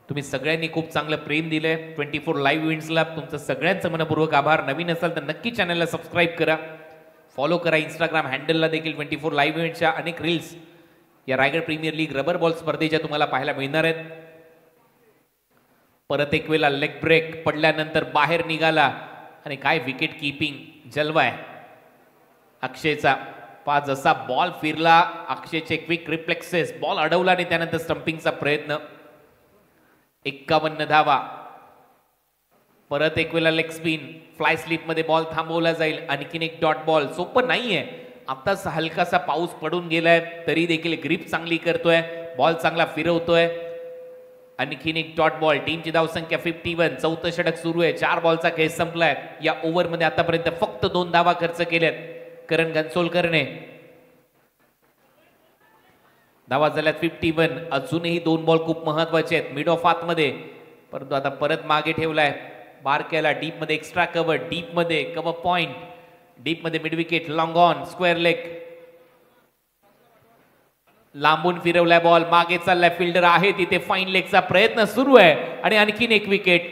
तुम्ही सगळ्यांनी खूप चांगलं प्रेम दिलंय 24 लाईव्ह इव्हेंट्सला. तुमचं सगळ्यांचं मनपूर्वक आभार. नवीन असाल तर नक्की चॅनलला सबस्क्राईब करा, फॉलो करा. इंस्टाग्राम हँडलला देखील 24 लाईव्ह इव्हेंटच्या अनेक रील्स या Raigad premier league rubber ball स्पर्धेच्या तुम्हाला पाहायला मिळणार आहेत. परत एक वेळा लेग ब्रेक पडल्यानंतर बाहेर निघाला आणि काय विकेट कीपिंग जलवाय अक्षयचा. जसा बॉल फिरला, अक्षयचे क्विक रिफ्लेक्सेस, बॉल अडवला आणि त्यानंतर स्टंपिंगचा प्रयत्न. 51 धावा. परत एक वेळा लेग स्पिन, फ्लाय स्लिप मध्ये बॉल थांबवला जाईल. आणखीन एक डॉट बॉल. सोपं नाहीये. आताच हलकासा पाऊस पडून गेलाय तरी देखील ग्रिप चांगली करतोय, बॉल चांगला फिरवतोय. आणखीन एक डॉट बॉल. टीमची धावसंख्या 51. 4थं षटक सुरू आहे. 4 बॉलचा खेळ संपलाय. या ओव्हरमध्ये आतापर्यंत फक्त 2 धावा खर्च केल्यात करण घनसोलकरने. धावा झाल्यात 51. अजूनही 2 बॉल खूप महत्वाचे आहेत मिड ऑफ आतमध्ये, परंतु आता परत मागे ठेवलाय. बारक्याला डीप मध्ये एक्स्ट्रा कव्हर, डीप मध्ये कव्हर पॉइंट, डीप मध्ये mid wicket, long on, square leg. लांबून फिरवलाय बॉल, मागे चाललाय. फिल्डर आहे तिथे, फाईन लेगचा प्रयत्न सुरू आहे आणि आणखीन एक विकेट.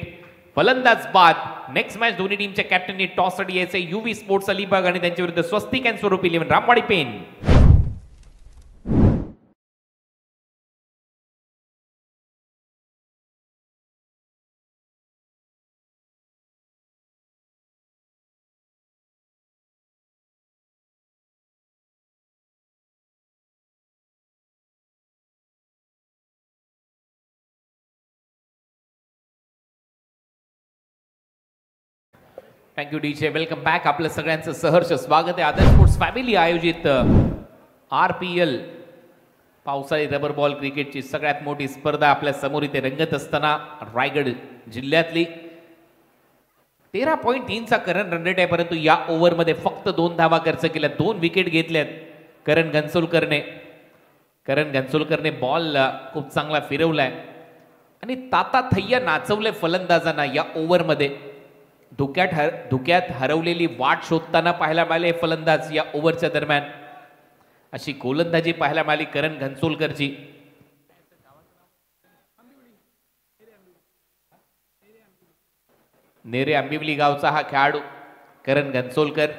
फलंदाज बाद. नेक्स्ट मॅच दोन्ही टीमच्या कॅप्टननी टॉस साठी यायचे युवी स्पोर्ट्स अलिबाग आणि त्यांच्या विरुद्ध स्वस्तिक and Swaroop 11 Ramwadi Pen. Thank you DJ. Welcome back. आपलं सगळ्यांचं सहर्ष स्वागत आहे. आदर्श स्पोर्ट्स फॅमिली आयोजित RPL पावसाळी रबर बॉल क्रिकेटची सगळ्यात मोठी स्पर्धा आपल्या समोर इथे रंगत असताना रायगड जिल्ह्यातली 13.3चा करण रन रेट आहे. परंतु या ओव्हरमध्ये फक्त 2 धावा खर्च केल्या, 2 विकेट घेतल्यात करण घनसोलकरने बॉल खूप चांगला फिरवलाय आणि ताताथैया नाचवले फलंदाजांना. या ओव्हरमध्ये धुक्यात हरवलेली वाट शोधताना पाहायला मिळाले फलंदाज या ओव्हरच्या दरम्यान. अशी गोलंदाजी पाहायला मिळाली करण घनसोलकरची. नेरे आंबिवली गावचा हा खेळाडू करण घनसोलकर.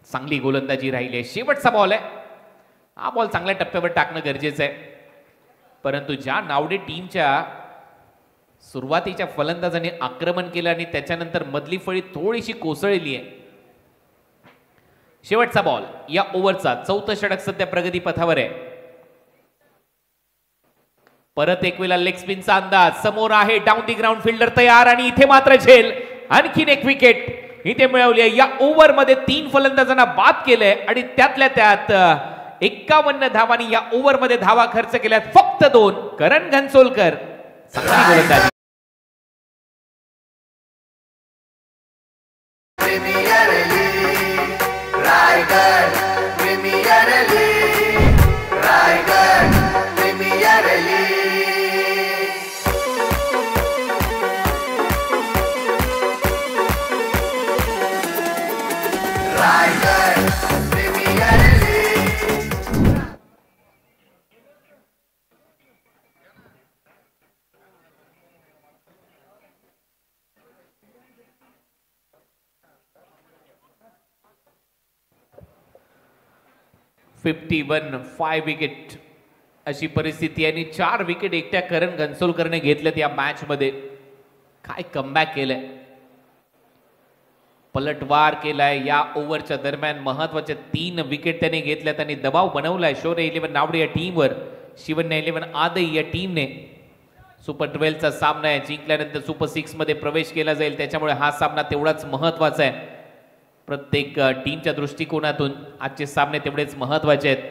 चांगली गोलंदाजी राहिली आहे. शेवटचा बॉल आहे. हा बॉल चांगल्या टप्प्यावर टाकणं गरजेचं आहे. परंतु ज्या नावडे टीमच्या सुरुवातीच्या फलंदाजाने आक्रमण केलं आणि त्याच्यानंतर मधली फळी थोडीशी कोसळली आहे. शेवटचा बॉल या ओव्हरचा. 4थं षटक सध्या प्रगती पथावर आहे. परत एक वेळा लेग स्पिनचा अंदाज समोर आहे. डाऊन दी ग्राउंड फिल्डर तयार आणि इथे मात्र झेल. आणखीन एक विकेट इथे मिळवली आहे. या ओव्हरमध्ये 3 फलंदाजांना बाद केलंय आणि त्यातल्या त्यात 51 धावांनी या ओव्हरमध्ये धावा खर्च केल्यात फक्त 2. करण घनसोलकर चांगली गोलंदाजी. $51, 5 विकेट अशी परिस्थिती आणि 4 विकेट एकट्या करण घनसोलकरने घेतल्यात या मॅच मध्ये. काय कमबॅक केलंय, पलटवार केलाय. या ओव्हरच्या दरम्यान महत्वाच्या 3 विकेट त्याने घेतल्यात आणि दबाव बनवलाय शौर्य 11 नावडे या टीमवर. शिवन्य 11 आदई या टीमने सुपर 12चा सामना आहे. जिंकल्यानंतर सुपर 6 मध्ये प्रवेश केला जाईल. त्याच्यामुळे हा सामना तेवढाच महत्वाचा आहे. प्रत्येक टीमच्या दृष्टिकोनातून आजचे सामने तेवढेच महत्वाचे आहेत.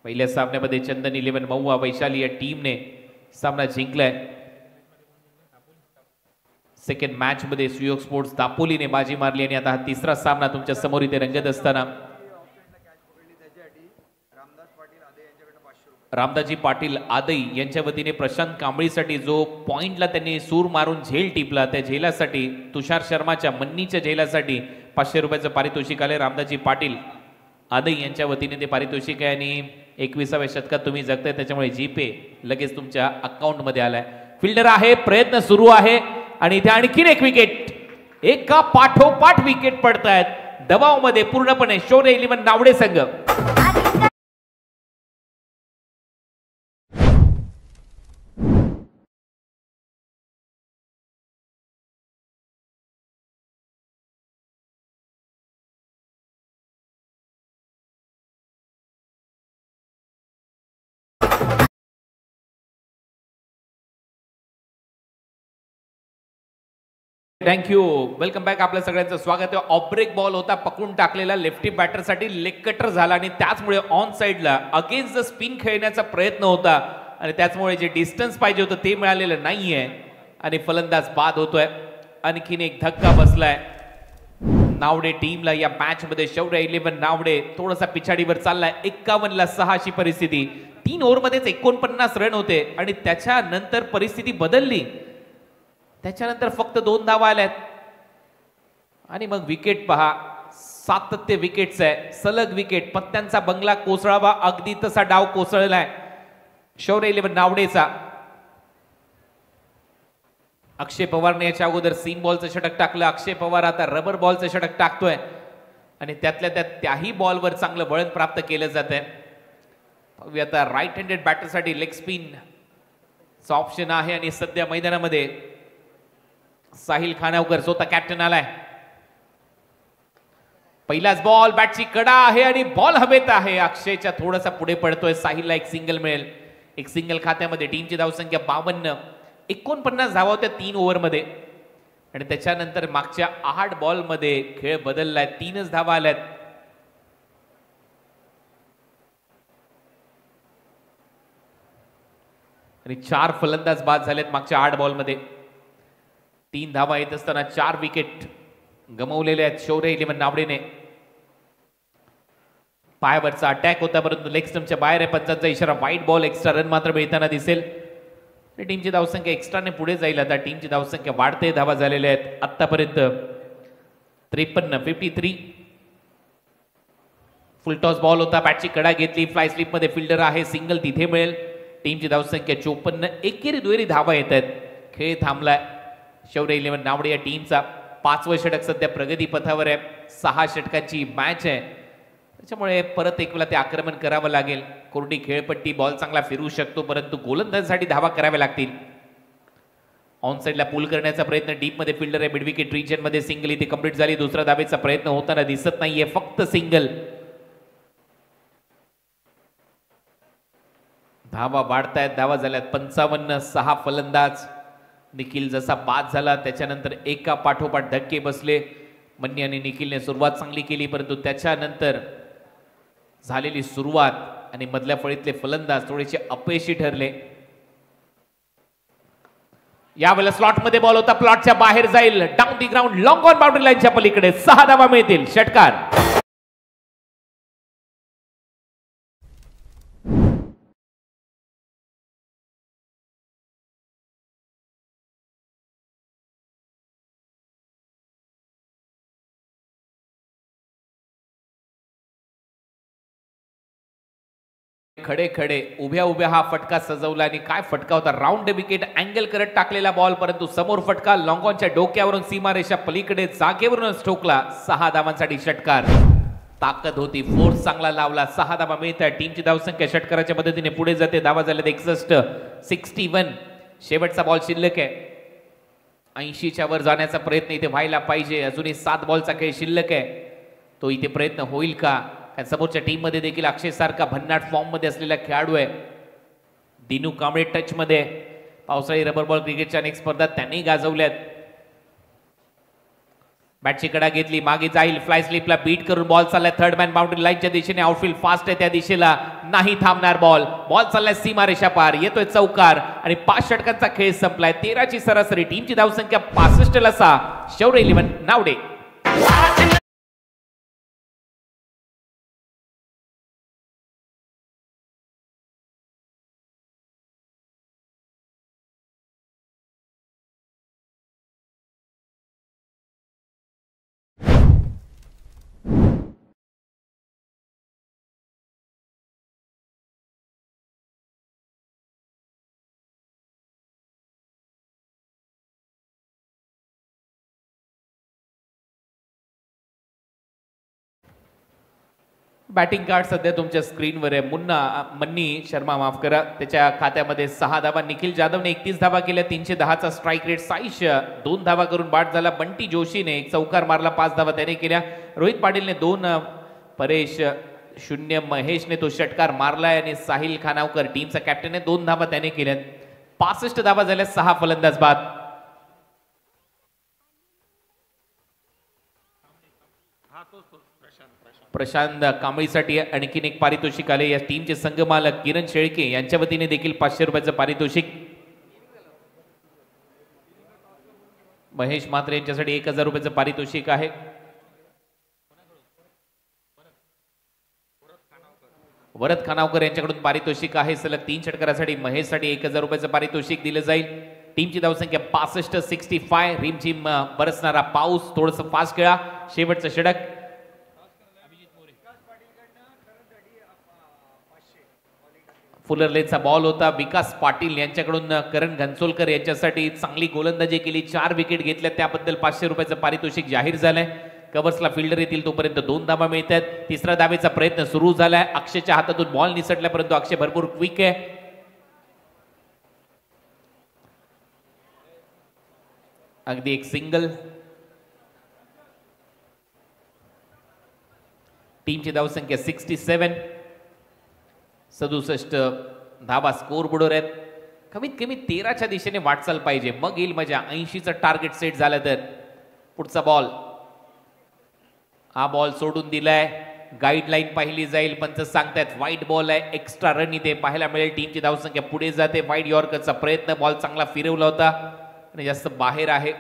पहिल्या सामन्यामध्ये चंदन 11 महुआ वैशाली या टीमने सामना जिंकलाय. सेकंड मॅच मध्ये सुयोग स्पोर्ट्स दापोलीने बाजी मारली आणि आता हा तिसरा सामना तुमच्या समोर इथे रंगत असताना रामदासजी पाटील आदई यांच्या वतीने प्रशांत कांबळीसाठी जो पॉइंटला त्यांनी सूर मारून झेल टिपला, त्या झेलासाठी तुषार शर्माच्या मन्नीच्या झेलासाठी 500 रुपयाचं पारितोषिक आले. रामदासजी पाटील आदई यांच्या वतीने ते पारितोषिक आहे आणि 21व्या शतकात तुम्ही जगताय त्याच्यामुळे जीपे लगेच तुमच्या अकाउंट मध्ये आलाय. फिल्डर आहे, प्रयत्न सुरू आहे आणि इथे आणखीन एक विकेट. एका पाठोपाठ विकेट पडतायत. दबावमध्ये पूर्णपणे शौर्य 11 नावडे संघ. थँक्यू. Welcome back. आपल्या सगळ्यांचं स्वागत आहे. ऑफ ब्रेक बॉल होता, पकडून टाकलेला लेफ्टी बॅटरसाठी लेग कटर झाला आणि त्याचमुळे ऑन साइडला अगेन्स्ट द स्पिन खेळण्याचा प्रयत्न होता आणि त्याचमुळे जे डिस्टन्स पाहिजे होतं ते मिळालेलं नाहीये आणि फलंदाज बाद होतोय. आणखीन एक धक्का बसलाय नावडे टीमला या मॅच मध्ये. शौर्य 11 नावडे थोडासा पिछाडीवर चाललाय. 51ला 6 अशी परिस्थिती. 3 ओव्हरमध्येच 49 रन होते आणि त्याच्यानंतर परिस्थिती बदलली. त्याच्यानंतर फक्त 2 धावा आल्यात आणि मग विकेट पहा. सातत्य विकेट्स आहे, सलग विकेट. पत्त्यांचा बंगला कोसळावा अगदी तसा डाव कोसळलाय शौर्य 11 नावडेचा. अक्षय पवारने याच्या अगोदर सीम बॉलचं षटक टाकलं. अक्षय पवार आता रबर बॉलचं षटक टाकतोय आणि त्यातल्या त्याही बॉलवर चांगलं वळण प्राप्त केलं जात आहे. पाहूया आता राईट हँडेड बॅटरसाठी लेग स्पिन ऑप्शन आहे आणि सध्या मैदानामध्ये साहिल खानावकर स्वतः कॅप्टन आलाय. पहिलाच बॉल, बॅटची कडा आहे आणि बॉल हवेत आहे. अक्षयच्या थोडासा पुढे पडतोय. साहिलला एक सिंगल मिळेल. एक सिंगल खात्यामध्ये. टीमची धावसंख्या 52. 49 धावा होत्या 3 ओव्हरमध्ये आणि त्याच्यानंतर मागच्या 8 बॉलमध्ये खेळ बदललाय. 3च धावा आल्यात. आणि 4 फलंदाज बाद झालेत मागच्या 8 बॉलमध्ये. 3 धावा येत असताना 4 विकेट गमावलेले आहेत शौर्य 11 नावडेने. पायावरचा अटॅक होता परंतु लेग स्टंपच्या बाहेर आहे. पंचांचा इशारा वाईट बॉल. एक्स्ट्रा रन मात्र मिळताना दिसेल. टीमची धावसंख्या एक्स्ट्राने पुढे जाईल. आता टीमची धावसंख्या वाढते. धावा झालेल्या आहेत आतापर्यंत 53. फुल टॉस बॉल होता. बॅटची कडा घेतली. फ्लाय स्लिप मध्ये फिल्डर आहे. सिंगल तिथे मिळेल. टीमची धावसंख्या 54. एकेरी दुहेरी धावा येत आहेत. खेळ थांबलाय. शौर्य 11 नावडे या टीमचा 5वं षटक सध्या प्रगती पथावर आहे. 6 षटकांची मॅच आहे. त्याच्यामुळे परत एक वेळा ते आक्रमण करावं लागेल. कोरडी खेळपट्टी. बॉल चांगला फिरू शकतो परंतु गोलंदाजासाठी धावा कराव्या लागतील. ऑन साइडला पुल करण्याचा प्रयत्न. डीप मध्ये फिल्डर आहे. मिड विकेट रिजन मध्ये सिंगल इथे कंप्लीट झाली. दुसरा धावेचा प्रयत्न होताना दिसत नाहीये. फक्त सिंगल. धावा वाढतायत. धावा झाल्यात 55. 6 फलंदाज. निखिल जसा बाद झाला त्याच्यानंतर एका पाठोपाठ धक्के बसले. मन्नी आणि निखिलने सुरुवात चांगली केली परंतु त्याच्यानंतर झालेली सुरुवात आणि मधल्या फळीतले फलंदाज थोडेसे अपयशी ठरले. यावेळेला स्लॉट मध्ये बॉल होता. प्लॉटच्या बाहेर जाईल. Down the ground. Long on boundary लाईनच्या पलीकडे 6 धावा मिळतील. षटकार. खडे खडे उभ्या उभ्या हा फटका सजवला आणि काय फटका होता. राऊंड विकेट अँगल करत टाकलेला बॉल परंतु समोर फटका. लॉंगॉनच्या डोक्यावरून सीमारेषा पलीकडे जागेवरूनच ठोकला. 6 धावांसाठी षटकार. ताकद होती. फोर्स चांगला लावला. 6 धावा मिळत आहे. टीमची धावसंख्या षटकाराच्या मदतीने पुढे जाते. धावा झाल्यात 61. 61. शेवटचा बॉल शिल्लक आहे. 80च्या वर जाण्याचा प्रयत्न इथे व्हायला पाहिजे. अजूनही 7 बॉलचा खेळ शिल्लक आहे. तो इथे प्रयत्न होईल का? समोरच्या टीम मध्ये देखील अक्षय सारखा भन्नाट फॉर्म मध्ये असलेला खेळाडू आहे. दिनू कांबळे टच मध्ये. पावसाळी रबर बॉल क्रिकेटच्या अनेक स्पर्धा त्यांनी गाजवल्यात. बॅटची कडा घेतली. मागे जाईल. फ्लाय स्लिपला बीट करून बॉल चाललाय थर्ड मॅन बाउंड्री लाईनच्या दिशेने. आउटफील्ड फास्ट आहे त्या दिशेला. नाही थांबणार बॉल. बॉल चाललाय सीमारेषा पार. येतोय चौकार आणि 5 षटकांचा खेळ संपलाय. 13ची सरासरी. टीमची धावसंख्या 65ला 6. शौर्य 11 नावडे. बॅटिंग कार्ड सध्या तुमच्या स्क्रीनवर आहे. मन्नी शर्मा माफ करा. त्याच्या खात्यामध्ये 6 धावा. निखिल जाधवने 31 धावा केल्या. 310चा स्ट्राईक रेट. साईश 2 धावा करून बाद झाला. बंटी जोशीने 1 चौकार मारला. 5 धावा त्याने केल्या. रोहित पाटीलने 2. परेश 0. महेशने तो षटकार मारलाय आणि साहिल खानावकर टीमचा कॅप्टन आहे 2 धावा त्याने केल्या. 65 धावा झाल्या. 6 फलंदाज बाद. प्रशांत कांबळीसाठी आणखीन एक पारितोषिक आले. या टीमचे संघमालक किरण शेळके यांच्या वतीने देखील 500 रुपयाचं पारितोषिक. महेश मात्रे यांच्यासाठी 1000 रुपयाचं पारितोषिक आहे. वरद खानावकर यांच्याकडून पारितोषिक आहे. सलग 3 षटकारासाठी महेशसाठी 1000 रुपयाचं पारितोषिक दिलं जाईल. टीमची धावसंख्या 65. 65. रिमझिम बरसणारा पाऊस. थोडंसं फास्ट खेळा. शेवटचं षटक. फुलर लेनचा बॉल होता. विकास पाटील यांच्याकडून करण घनसोलकर यांच्यासाठी चांगली गोलंदाजी केली. 4 विकेट घेतल्या, त्याबद्दल 500 रुपयाचं पारितोषिक जाहीर झालंय. कव्हर्सला फिल्डर येतील तोपर्यंत 2 धावा मिळतात. तिसऱ्या धावेचा प्रयत्न सुरू झालाय. अक्षयच्या हातातून बॉल निसटला, परंतु अक्षय भरपूर क्विक आहे. अगदी एक सिंगल. टीमची धावसंख्या 67. 67 धावा स्कोर बोर्डवर आहेत. कमीत कमी 13च्या दिशेने वाटचाल पाहिजे, मग येईल मजा. 80चं टार्गेट सेट झालं तर. पुढचा बॉल, हा बॉल सोडून दिलाय. गाईडलाईन पाहिली जाईल, पंच सांगतायत वाईट बॉल आहे. एक्स्ट्रा रन इथे पाहायला मिळेल. टीमची धावसंख्या पुढे जाते. वाईट यॉर्करचा प्रयत्न, बॉल चांगला फिरवला होता आणि जास्त बाहेर आहे.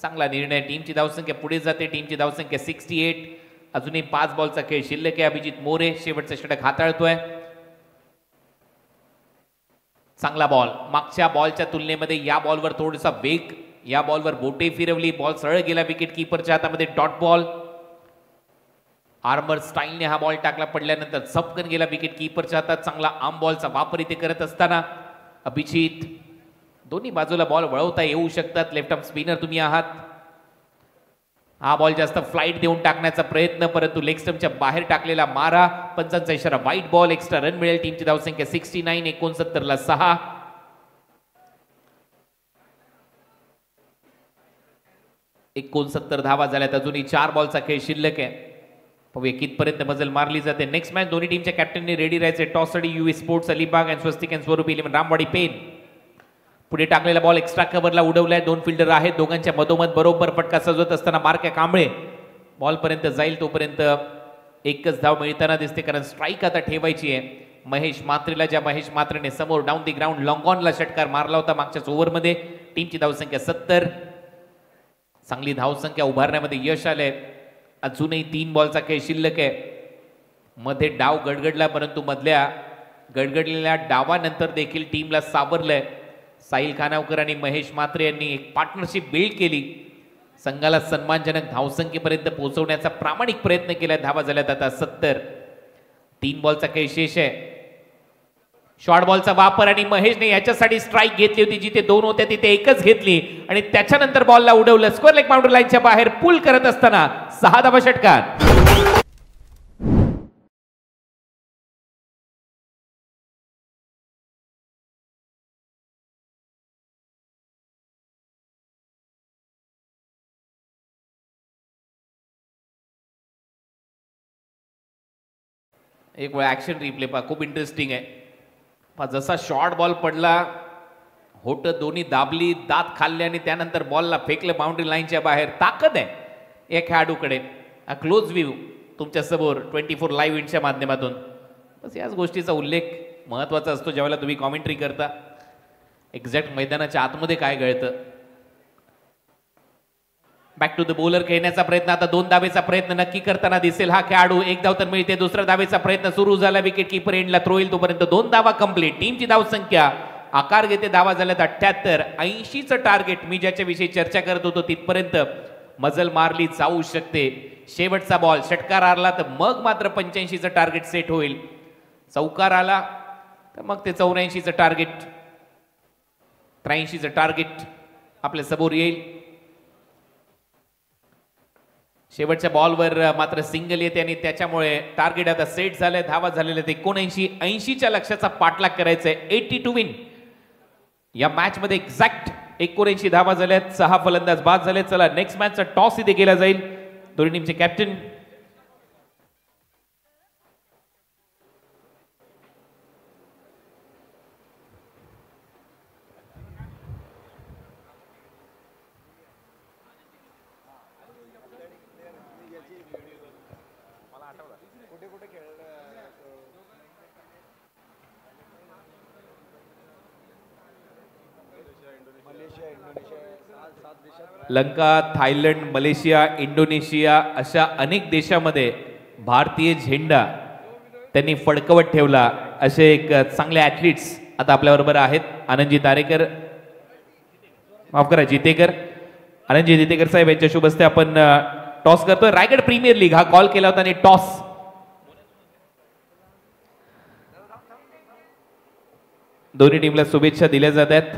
चांगला निर्णय. टीमची धावसंख्या पुढे जाते. टीमची धावसंख्या 68. अजूनही 5 बॉलचा खेळ शिल्लक आहे. अभिजित मोरे शेवटचा षटक हाताळतोय. चांगला बॉल. मागच्या बॉलच्या तुलनेमध्ये या बॉलवर थोडासा वेग, या बॉलवर बोटे फिरवली. बॉल सरळ गेला विकेट कीपरच्या हातामध्ये. Dot ball. आर्मर स्टाईलने हा बॉल टाकला, पडल्यानंतर झपकन गेला विकेट कीपरच्या हातात. चांगला आर्म बॉलचा वापर इथे करत असताना अभिजित. दोन्ही बाजूला बॉल वळवता येऊ शकतात. लेफ्ट आर्म स्पिनर तुम्ही आहात. हा बॉल जास्त फ्लाईट देऊन टाकण्याचा प्रयत्न, परंतु लेग स्टंपच्या बाहेर टाकलेला मारा. पंचांचा इशारा वाईट बॉल. एक्स्ट्रा रन मिळेल. टीमची धावसंख्या 69. 69ला 6. धावा झाल्यात. अजूनही 4 बॉलचा खेळ शिल्लक आहे. पाहूया कितपर्यंत मजल मारली जाते. नेक्स्ट मॅच दोन्ही टीमच्या कॅप्टनने रेडी राहायचे. टॉस साठी UA sports Alibag and Swastik and Swaroop 11 Ramwadi Pen. पुढे टाकलेला बॉल एक्स्ट्रा कव्हरला उडवलाय. 2 फिल्डर आहेत. दोघांच्या मधोमध बरोबर फटका सजवत असताना मार्क कांबळे बॉल पर्यंत जाईल तोपर्यंत एकच धाव मिळताना दिसते, कारण स्ट्राईक आता ठेवायची आहे. महेश मात्रेला, ज्या महेश मात्रेने समोर डाऊन दी ग्राउंड लॉंग ऑनला षटकार मारला होता मागच्याच ओव्हरमध्ये. टीमची धावसंख्या 70. चांगली धावसंख्या उभारण्यामध्ये यश आलंय. अजूनही 3 बॉलचा खेळ शिल्लक आहे. मध्ये डाव गडगडला, परंतु मधल्या गडगडलेल्या डावानंतर देखील टीमला सावरलंय. साहिल खानावकर आणि महेश मात्रे यांनी एक पार्टनरशिप बिल्ड केली. संघाला सन्मानजनक धावसंख्येपर्यंत पोहोचवण्याचा प्रामाणिक प्रयत्न केला. धावा झाल्यात आता 70. 3 बॉलचा खेळ शेष आहे. शॉर्ट बॉलचा वापर आणि महेशने याच्यासाठी स्ट्राईक घेतली होती. जिथे 2 होत्या तिथे एकच घेतली आणि त्याच्यानंतर बॉलला उडवलं. स्क्वेअर लेग बाउंड्री लाईनच्या बाहेर पुल करत असताना 6 धावा षटकार. एक वेळ ऍक्शन रिप्ले पहा, खूप इंटरेस्टिंग आहे. जसा शॉर्ट बॉल पडला, होट दोन्ही दाबली, दात खाल्ले आणि त्यानंतर बॉलला फेकलं बाउंड्री लाईनच्या बाहेर. ताकद आहे या खेळाडूकडे. हा क्लोज व्ह्यू तुमच्या समोर 24 लाईव्ह इंटच्या माध्यमातून. बस याच गोष्टीचा उल्लेख महत्वाचा असतो ज्यावेळेला तुम्ही कॉमेंट्री करता. एक्झॅक्ट मैदानाच्या आतमध्ये काय घडतं. बॅक टू द बॉलर खेळण्याचा प्रयत्न. आता 2 धावेचा प्रयत्न नक्की करताना दिसेल हा खेळाडू. 1 धाव तर मिळते. दुसऱ्या धावेचा प्रयत्न सुरू झाला. विकेट कीपर एंडला थ्रो येईल तोपर्यंत 2 धावा कंप्लीट. टीमची धावसंख्या आकार घेते. धावा झाल्यात 78. 80चं टार्गेट मी ज्याच्याविषयी चर्चा करत होतो तिथपर्यंत मजल मारली जाऊ शकते. शेवटचा बॉल षटकार आला तर मग मात्र 85चं टार्गेट सेट होईल. चौकार आला तर मग ते 84चं टार्गेट, 83चं टार्गेट आपल्या समोर येईल. शेवटच्या बॉलवर मात्र सिंगल येते आणि त्याच्यामुळे टार्गेट आता सेट झालंय. धावा झालेले ते 79. 80च्या लक्ष्याचा पाठलाग करायचा आहे. 80 टू विन. या मॅच मध्ये एक्झॅक्ट 79 धावा झाल्यात. 6 फलंदाज बाद झाले. चला नेक्स्ट मॅचचा टॉस इथे केला जाईल. दोन्ही टीमचे captain Lanka, Thailand, Malaysia, Indonesia अशा अनेक देशामध्ये भारतीय झेंडा त्यांनी फडकवत ठेवला. असे एक चांगले ॲथलीट्स आता आपल्याबरोबर आहेत. आनंदजी तारेकर, माफ करा जितेकर, आनंदजी जितेकर साहेब यांच्या शुभ हस्ते आपण टॉस करतोय. रायगड प्रीमियर लीग हा कॉल केला होता आणि टॉस दोन्ही टीमला शुभेच्छा दिल्या जात आहेत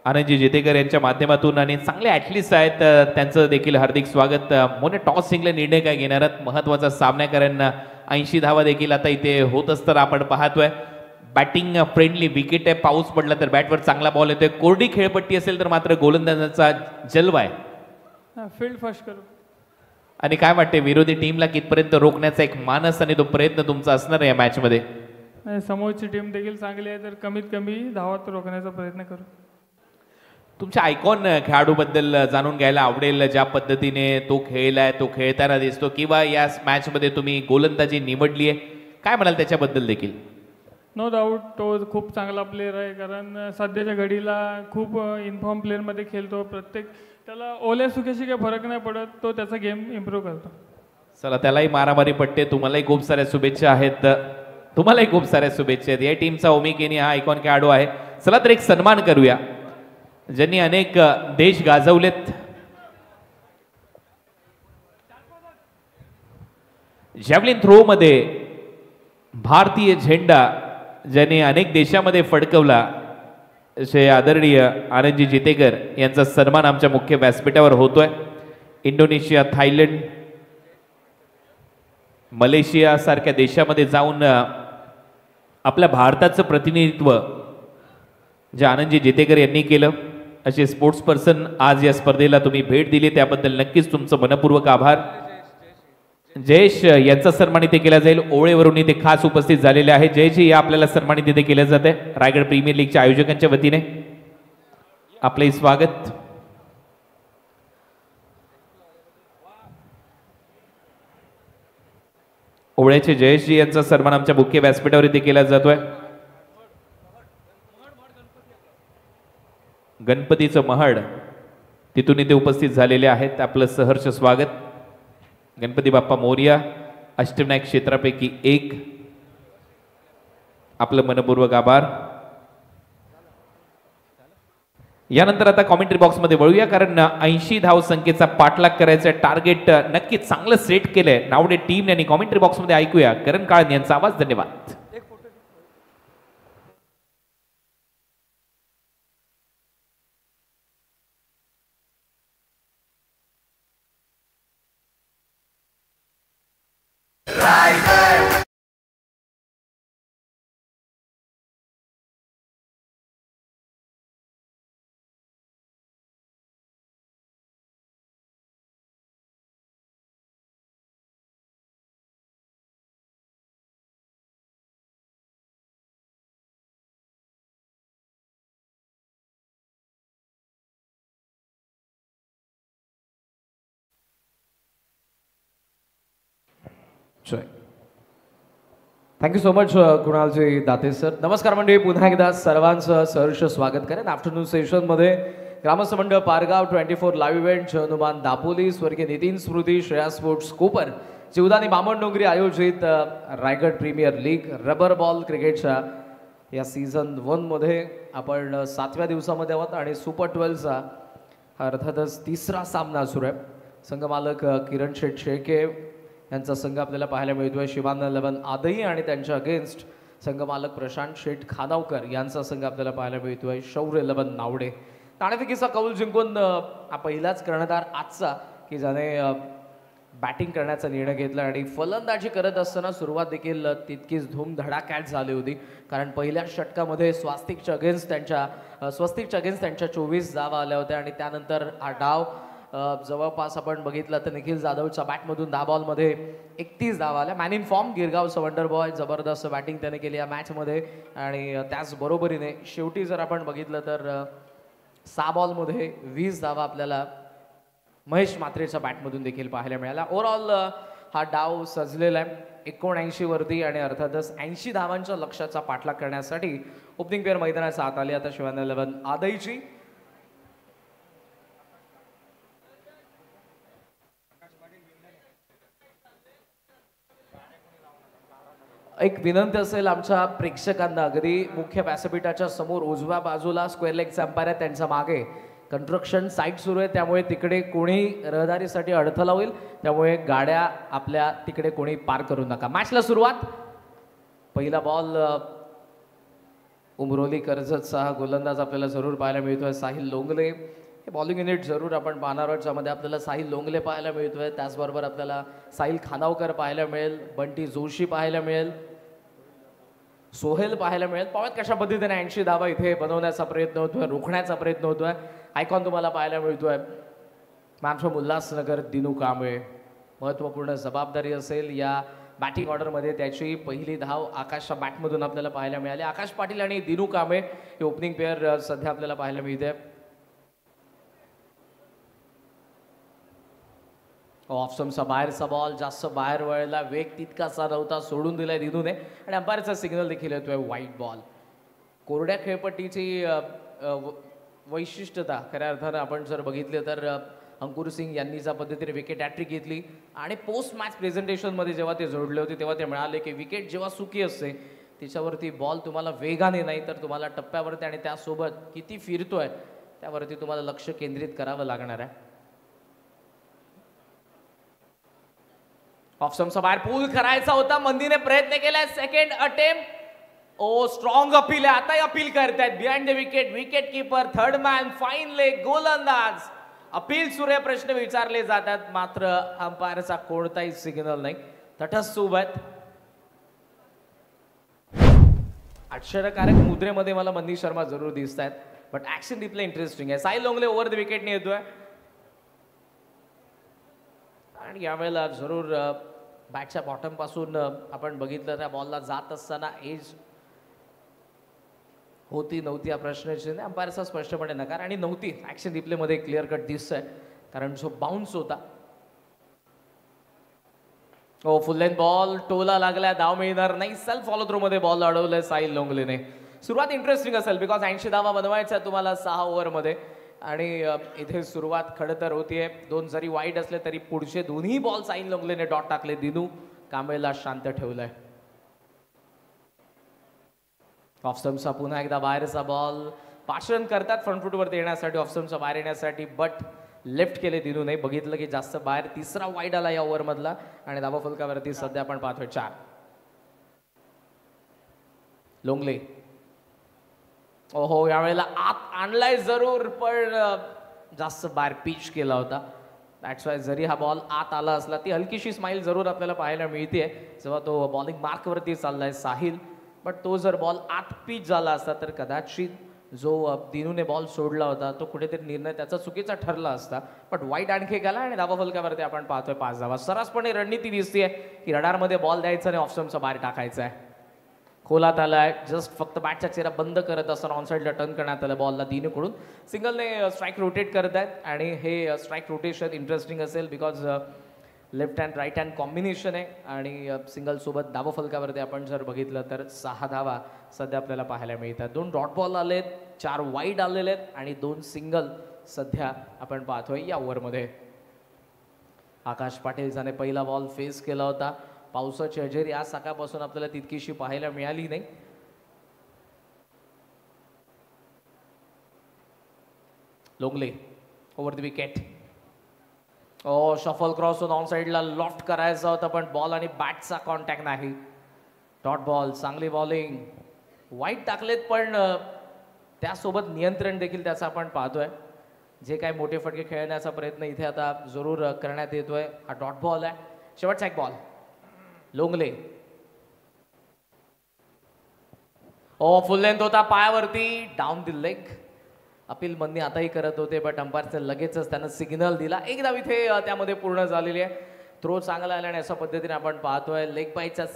आनंदजी जेतेकर यांच्या माध्यमातून आणि चांगले ॲथलीट्स आहेत त्यांचं देखील हार्दिक स्वागत. मोने टॉस जिंकले निर्णय काय घेणार आहेत महत्त्वाचा सामना कारण 80 धावा देखील आता इथे होत असताना आपण पाहतोय. बॅटिंग फ्रेंडली विकेट आहे, पाऊस पडला तर बॅटवर चांगला बॉल येतोय, कोरडी खेळपट्टी असेल तर मात्र गोलंदाजाचा जलवा आहे. फील्ड फर्स्ट करू. आणि काय वाटते विरोधी टीमला कितपर्यंत रोखण्याचा एक मानस आणि तो प्रयत्न तुमचा असणार आहे या मॅचमध्ये? समोरची टीम देखील चांगली आहे तर कमीत कमी धावात रोखण्याचा प्रयत्न करू. तुमच्या आयकॉन खेळाडूबद्दल जाणून घ्यायला आवडेल, ज्या पद्धतीने तो खेळलाय, तो खेळताना दिसतो किंवा या मॅचमध्ये तुम्ही गोलंदाजी निवडली आहे, काय म्हणाल त्याच्याबद्दल देखील? नो डाऊट तो खूप चांगला प्लेअर आहे कारण सध्याच्या घडीला खूप इन्फॉर्म प्लेअरमध्ये खेळतो. प्रत्येक त्याला ओल्या सुक्याशी काही फरक नाही पडत, तो त्याचा गेम इम्प्रूव्ह करतो. चला त्यालाही मारामारी पडते. तुम्हालाही खूप साऱ्या शुभेच्छा आहेत. तुम्हालाही खूप साऱ्या शुभेच्छा आहेत. या टीमचा ओमी केनी हा आयकॉन खेळाडू आहे. चला तर एक सन्मान करूया ज्यांनी अनेक देश गाजवलेत. जॅव्हलिन थ्रो मध्ये भारतीय झेंडा ज्यांनी अनेक देशामध्ये फडकवला असे आदरणीय आनंदजी जेतेकर यांचा सन्मान आमच्या मुख्य व्यासपीठावर होतोय. इंडोनेशिया, थायलंड, मलेशिया सारख्या देशामध्ये जाऊन आपल्या भारताचं प्रतिनिधित्व जे आनंदजी जेतेकर यांनी केलं, असे स्पोर्ट्स पर्सन आज या स्पर्धेला तुम्ही भेट दिली त्याबद्दल नक्कीच तुमचं मनपूर्वक आभार. जयेश यांचा सन्मान इथे केला जाईल. ओळेवरून इथे खास उपस्थित झालेले आहे. जयजी या आपल्याला सन्मानित इथे केलं जाते रायगड प्रीमियर लीगच्या आयोजकांच्या वतीने. आपलंही स्वागत. ओळ्याचे जयेशजी यांचा सन्मान आमच्या मुख्य व्यासपीठावर इथे केला जातोय. गणपतीचं महड तिथून इथे उपस्थित झालेले आहेत. आपलं सहर्ष स्वागत. गणपती बाप्पा मोरया, अष्टविनायक क्षेत्रापैकी एक. आपलं मनपूर्वक आभार. यानंतर आता कॉमेंट्री बॉक्समध्ये वळूया कारण 80 धाव संख्येचा पाठलाग करायचा टार्गेट नक्कीच चांगलं सेट केलंय नावडे टीम आणि कॉमेंट्री बॉक्समध्ये ऐकूया करण काळन यांचा आवाज. धन्यवाद. Thank you so much Kunalji Date sir. नमस्कार मंडळी, पुन्हा एकदा सर्वांचं सहर्ष स्वागत करेन आफ्टरनून सेशनमध्ये. ग्रामस्थ मंडळ पारगाव 24 लाईव्ह इव्हेंट हनुमान दापोली, स्वर्गीय नितीन स्मृती, श्रेया स्पोर्ट्स कोपर, जीवदानी बामण डोंगरी आयोजित Raigad premier league rubber ball क्रिकेटच्या या सीझन 1 मध्ये आपण 7व्या दिवसामध्ये आहोत आणि सुपर 12चा अर्थातच तिसरा सामना सुरू आहे. संघमालक किरण शेठ शेळके यांचा संघ आपल्याला पाहायला मिळतोय. शिवानंद 11 आदई आणि त्यांच्या अगेन्स्ट संघमालक प्रशांत शेठ खानावकर यांचा संघ आपल्याला पाहायला मिळतोय. शौर्य 11 नावडे. नाणेफेकीचा कौल जिंकून हा पहिलाच कर्णधार आजचा की ज्याने बॅटिंग करण्याचा निर्णय घेतला आणि फलंदाजी करत असताना सुरुवात देखील तितकीच धूमधडाक्यात झाली होती कारण पहिल्या षटकामध्ये स्वस्तिकच्या अगेन्स्ट त्यांच्या 24 धावा आल्या होत्या आणि त्यानंतर हा डाव जवळपास आपण बघितलं तर निखिल जाधवच्या बॅटमधून 10 बॉलमध्ये 31 धावा आल्या. मॅन इन फॉर्म गिरगावचा वंडर बॉय, जबरदस्त बॅटिंग त्याने केली या मॅचमध्ये आणि त्याचबरोबरीने शेवटी जर आपण बघितलं तर 6 बॉलमध्ये 20 धावा आपल्याला महेश म्हात्रेच्या बॅटमधून देखील पाहायला मिळाला. ओव्हरऑल हा डाव सजलेला आहे 79 वरती आणि अर्थातच 80 धावांच्या लक्ष्याचा पाठलाग करण्यासाठी ओपनिंग पेअर मैदानाचा आत आली. आता शिवानंद 11 आदईची एक विनंती असेल आमच्या प्रेक्षकांना, अगदी मुख्य व्यासपीठाच्या समोर उजव्या बाजूला स्क्वेअर लेगचा अंपायर आहे, त्यांच्या मागे कंस्ट्रक्शन साईट सुरू आहे, त्यामुळे तिकडे कोणी रहदारीसाठी अडथळा होईल, त्यामुळे गाड्या आपल्या तिकडे कोणी पार करू नका. मॅचला सुरुवात. पहिला बॉल उमरोली कर्जतचा हा गोलंदाज आपल्याला जरूर पाहायला मिळतोय. साहिल लोंगले हे बॉलिंग युनिट जरूर आपण पाहणार आहोत, ज्यामध्ये आपल्याला साहिल लोंगले पाहायला मिळतोय. त्याचबरोबर आपल्याला साहिल खानावकर पाहायला मिळेल, बंटी जोशी पाहायला मिळेल, सोहेल पाहायला मिळेल. पाहत कशा पद्धतीने 80 धावा इथे बनवण्याचा प्रयत्न होतोय, रोखण्याचा प्रयत्न होतोय. आयकॉन तुम्हाला पाहायला मिळतोय मॅन फ्रॉम उल्हासनगर दिनू कांबळे. महत्त्वपूर्ण जबाबदारी असेल या बॅटिंग ऑर्डरमध्ये. त्याची पहिली धाव आकाशच्या बॅटमधून आपल्याला पाहायला मिळाली. आकाश पाटील आणि दिनू कांबळे हे ओपनिंग पेअर सध्या आपल्याला पाहायला मिळते. ऑफस्टम्पचा बाहेरचा बॉल जास्त बाहेर वळला, वेग तितकासा नव्हता, सोडून दिलाय दिनूने आणि अंपायरचा सिग्नल देखील येतोय वाईट बॉल. कोरड्या खेळपट्टीची वैशिष्ट्यता खऱ्या अर्थानं आपण जर बघितलं तर अंकुर सिंग यांनी ज्या पद्धतीने विकेट हॅट्रिक घेतली आणि पोस्ट मॅच प्रेझेंटेशनमध्ये जेव्हा ते जोडले होते तेव्हा ते म्हणाले की विकेट जेव्हा सुकी असते तिच्यावरती बॉल तुम्हाला वेगाने नाही तर तुम्हाला टप्प्यावरती आणि त्यासोबत किती फिरतोय त्यावरती तुम्हाला लक्ष केंद्रित करावं लागणार आहे. ऑफस्टम्पचा बाहेर पूल करायचा होता, मंदीने प्रयत्न केलाय. सेकंड अटेम्प्ट, ओ स्ट्रॉंग अपील आहे, आताही अपील करतायत. Behind the wicket, wicket keeper, third man, fine leg, गोलंदाज. अपील सूर्य प्रश्न विचारले जातात, मात्र अंपायरचा कोणताही सिग्नल नाही, तटस्थ उभे आहेत. आश्चर्यकारक मुद्रेमध्ये मला मनीष शर्मा जरूर दिसत आहेत, बट ऍक्शन रिप्ले इंटरेस्टिंग आहे. साहिल लोंगले ओव्हर द विकेटने येतोय आणि यावेळेला जरूर बॅटच्या बॉटम पासून आपण बघितलं त्या बॉलला जात असताना एज होती नव्हती हा प्रश्नाची नाही. अंपायरचा स्पष्टपणे नकार आणि नव्हती. ऍक्शन रिप्लेमध्ये क्लिअर कट दिसतंय कारण जो बाउन्स होता. ओ फुल लेंथ बॉल, टोला लागला, धाव मिळणार नाही. सेल्फ फॉलो थ्रो मध्ये बॉल अडवलाय साहिल लोंगलेने. सुरुवात इंटरेस्टिंग असेल बिकॉज 80 धावा बनवायच्या तुम्हाला 6 ओव्हरमध्ये आणि इथे सुरुवात खरं तर होतीये. 2 जरी वाईट असले तरी पुढचे दोन्ही बॉल साहिल लोंगलेने डॉट टाकले. दिनू कांबळेला शांत ठेवलंय. ऑफस्टम्पचा पुन्हा एकदा बाहेरचा बॉल, पाचन करतात फ्रंट फुटवरती येण्यासाठी, ऑफस्टम्पचा बाहेर येण्यासाठी, बट लेफ्ट केले दिनूने. बघितलं की जास्त बाहेर. तिसरा वाईड आला या ओव्हर मधला आणि धावा फलकावरती सध्या आपण पाहतोय 4. लोंगले ओहो यावेळेला आत आणलाय जरूर पण जास्त बाहेर पिच केला होता. दॅट्स वाय जरी हा बॉल आत आला असला ती हलकीशी स्माइल जरूर आपल्याला पाहायला मिळते जेव्हा तो बॉलिंग मार्कवरती चाललाय साहिल. बट तो जर बॉल आत पिच झाला असता तर कदाचित जो दिनूने बॉल सोडला होता तो कुठेतरी निर्णय त्याचा चुकीचा ठरला असता. बट वाईट आणखी गेला आणि धावा फलकावरती आपण पाहतोय 5 धावा. सरसपणे रणनीती दिसतीये की रडारमध्ये बॉल द्यायचा आणि ऑफस्टम्पचा बाहेर टाकायचा आहे. खोलात आलाय, जस्ट फक्त बॅटचा चेहरा बंद करत असताना ऑनसाईडला टर्न करण्यात आलं बॉलला दिनूकडून. सिंगलने स्ट्राईक रोटेट करत आहेत आणि हे स्ट्राईक रोटेशन इंटरेस्टिंग असेल because left hand right hand combination आहे आणि सिंगल सोबत धावा फलकावरती आपण जर बघितलं तर 6 धावा सध्या आपल्याला पाहायला मिळतात. 2 डॉट बॉल आलेत, 4 वाईड आलेले आहेत आणि 2 सिंगल सध्या आपण पाहतोय या ओव्हरमध्ये. आकाश पाटील ज्याने पहिला बॉल फेस केला होता. पावसाची हजेरी आज सकाळपासून आपल्याला तितकीशी पाहायला मिळाली नाही. लोंगले over the wicket. Oh shuffle cross on साइडला लॉफ्ट करायचा होता पण बॉल आणि बॅटचा कॉन्टॅक्ट नाही. डॉट बॉल, चांगली बॉलिंग. वाईट टाकलेत पण त्यासोबत नियंत्रण देखील त्याचं आपण पाहतोय. जे काय मोठे फटके खेळण्याचा प्रयत्न इथे आता जरूर करण्यात येतोय. हा डॉट बॉल आहे, शेवटचा एक बॉल. लोंगले ओ फुल लेंथ होता पायावरती, डाऊन द लेग. अपील मंदी आताही करत होते बट अंपायरचं लगेचच त्यानं सिग्नल दिला. एक धाव इथे त्यामध्ये पूर्ण झालेली आहे. थ्रो चांगला आला आणि अशा पद्धतीने आपण पाहतोय लेग बायच्या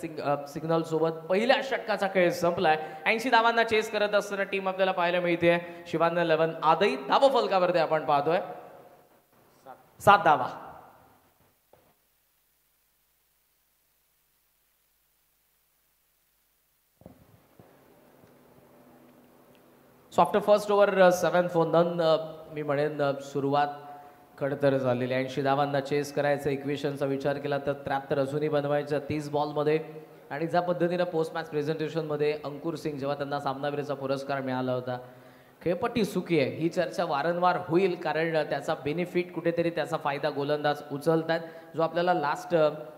सिग्नल सोबत पहिल्या षटकाचा खेळ संपलाय. 80 धावांना चेस करत असताना टीम आपल्याला पाहायला मिळते. शिवांना 11 आदही धावा फलकावरती आपण पाहतोय 7 धावा. So after first over 7 for none मी म्हणेन सुरुवात खडतर झालेली. 80 धावांना चेस करायचं. इक्वेशनचा विचार केला तर 73 अजूनही बनवायच्या 30 बॉलमध्ये. आणि ज्या पद्धतीनं पोस्ट मॅच प्रेझेंटेशनमध्ये अंकुर सिंग जेव्हा त्यांना सामनावीराचा पुरस्कार मिळाला होता, खेळपट्टी सुकी आहे ही चर्चा वारंवार होईल कारण त्याचा बेनिफिट कुठेतरी त्याचा फायदा गोलंदाज उचलतात जो आपल्याला लास्ट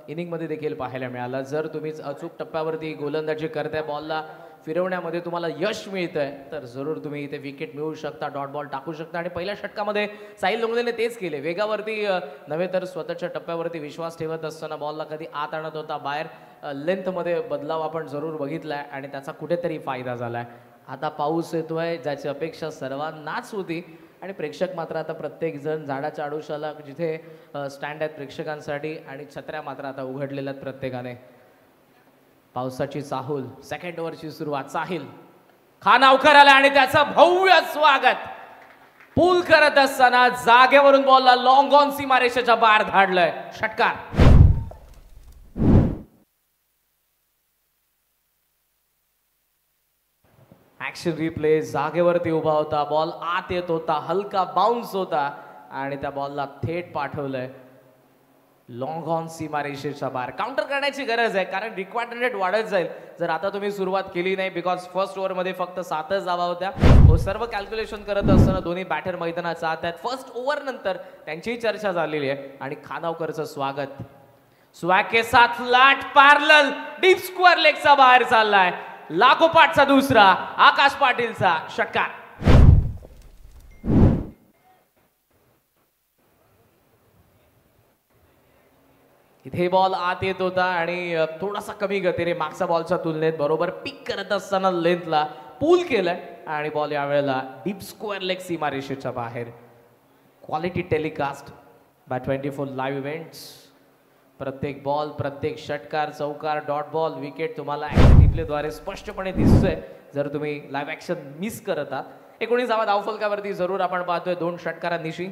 इनिंगमध्ये देखील पाहायला मिळाला. जर तुम्ही अचूक टप्प्यावरती गोलंदाजी करताय, बॉलला फिरवण्यामध्ये तुम्हाला यश मिळतंय तर जरूर तुम्ही इथे विकेट मिळवू शकता, डॉट बॉल टाकू शकता. आणि पहिल्या षटकामध्ये साहिल लोंगलेने तेच केले. वेगावरती नव्हे तर स्वतःच्या टप्प्यावरती विश्वास ठेवत असताना बॉलला कधी आत आणत होता, बाहेर लेंथमध्ये बदलाव आपण जरूर बघितलाय आणि त्याचा कुठेतरी फायदा झालाय. आता पाऊस येतोय ज्याची अपेक्षा सर्वांनाच होती आणि प्रेक्षक मात्र आता प्रत्येक जण झाडाच्या आडोशाला जिथे स्टँड आहेत प्रेक्षकांसाठी आणि छत्र्या मात्र आता उघडलेल्या आहेत प्रत्येकाने. पावसाची चाहूल, सेकंड ओव्हरची सुरुवात. साहिल खानावकर आला आणि त्याचं भव्य स्वागत. पूल करत असताना जागेवरून बॉलला लॉंग ऑन सीमारेषेच्या बाहेर धाडलंय. षटकार. Action replay. जागेवरती उभा होता, बॉल आत येत होता, हलका बाउन्स होता आणि त्या बॉलला थेट पाठवलंय लॉंग ऑन सीमारेषेच्या बाहेर. काउंटर करण्याची गरज आहे कारण रिक्वायर्ड रेट वाढत जाईल जर आता तुम्ही सुरुवात केली नाही. बिकॉज फर्स्ट ओव्हरमध्ये फक्त 7च धावा होत्या. सर्व कॅल्क्युलेशन करत असताना दोन्ही बॅटर मैदानाचा आत आहेत. फर्स्ट ओव्हर नंतर त्यांचीही चर्चा झालेली आहे आणि खानावकरचं स्वागत. स्वॅग के साथ फ्लॅट पॅरलल डीप स्क्वेअर लेगचा बाहेर चाललाय. लागोपाठचा दुसरा आकाश पाटीलचा षटकार. इथे बॉल आत येत होता आणि थोडासा कमी गतीने मागच्या बॉलच्या तुलनेत बरोबर पिक करत असताना लेंथला पूल केलंय आणि बॉल यावेळेला डीप स्क्वेअर लेग सीमारेषेच्या बाहेर. Quality telecast by 24 live events. प्रत्येक बॉल, प्रत्येक षटकार, चौकार, डॉट बॉल, विकेट तुम्हाला ऍक्शन रिप्लेद्वारे स्पष्टपणे दिसतोय जर तुम्ही लाईव्ह ॲक्शन मिस करत आहात. 19 धावा धावफलकावरती जरूर आपण पाहतोय 2 षटकारांनिशी.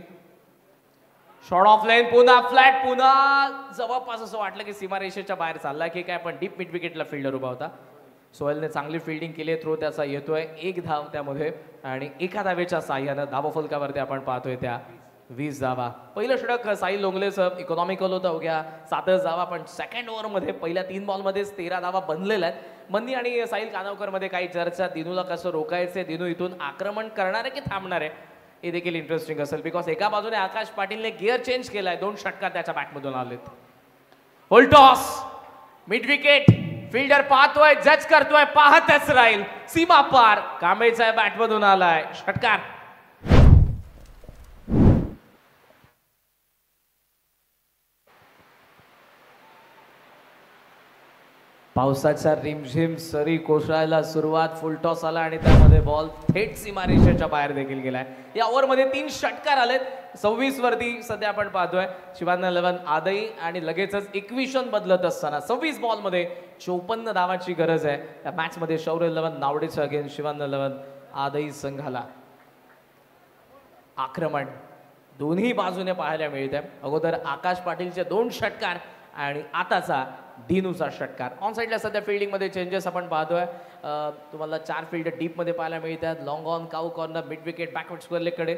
शॉर्ट ऑफ लाईन, पुन्हा फ्लॅट, पुन्हा जवळपास असं वाटलं की सीमारेषेच्या बाहेर चालला की काय, पण डीप मिड विकेटला फिल्डर उभा होता. सोहेलने चांगली फिल्डिंग केली, थ्रो त्याचा येतोय. 1 धाव त्यामध्ये आणि 1 धावेच्या साह्यानं धावफलकावरती आपण पाहतोय त्या 20 धावा. पहिलं षटक साहिल लोंगलेचं इकॉनॉमिकल होतं, अवघ्या 7च धावा, पण सेकंड ओव्हरमध्ये पहिल्या 3 बॉलमध्येच 13 धावा बनलेल्या आहेत. मन्नी आणि साहिल खानावकर मध्ये काही चर्चा, दिनूला कसं रोखायचंय, दिनू इथून आक्रमण करणार आहे की थांबणार आहे हे देखील इंटरेस्टिंग असेल. बिकॉज एका बाजूने आकाश पाटीलने गिअर चेंज केलाय, 2 षटकार त्याच्या बॅटमधून आलेत. फुल टॉस, मिड विकेट, फिल्डर पाहतोय, जज करतोय, पाहतच राहील. सीमा पार, कांबळेचा बॅटमधून आलाय षटकार. पावसाच्या रिमझिम सरी कोसळायला सुरुवात. फुल टॉस आला आणि त्यामध्ये बॉल थेट सीमारेषेच्या बाहेर देखील गेलाय. या ओव्हरमध्ये 3 षटकार आलेत. 26 वरती सध्या आपण पाहतोय शिवांना 11 आदई आणि लगेचच इक्वेशन बदलत असताना 26 बॉलमध्ये 54 धावांची गरज आहे. या मॅच मध्ये शौर्य 11 नावडेचं अगेन्स्ट शिवांना 11 आदई संघाला. आक्रमण दोन्ही बाजूने पाहायला मिळत आहे. अगोदर आकाश पाटीलचे 2 षटकार आणि आताचा दिनूचा षटकार. ऑन साईडला सध्या फिल्डिंगमध्ये चेंजेस आपण पाहतोय. तुम्हाला 4 फिल्डर डीपमध्ये पाहायला मिळतात. Long on, cow corner, mid wicket, backward square लेगकडे.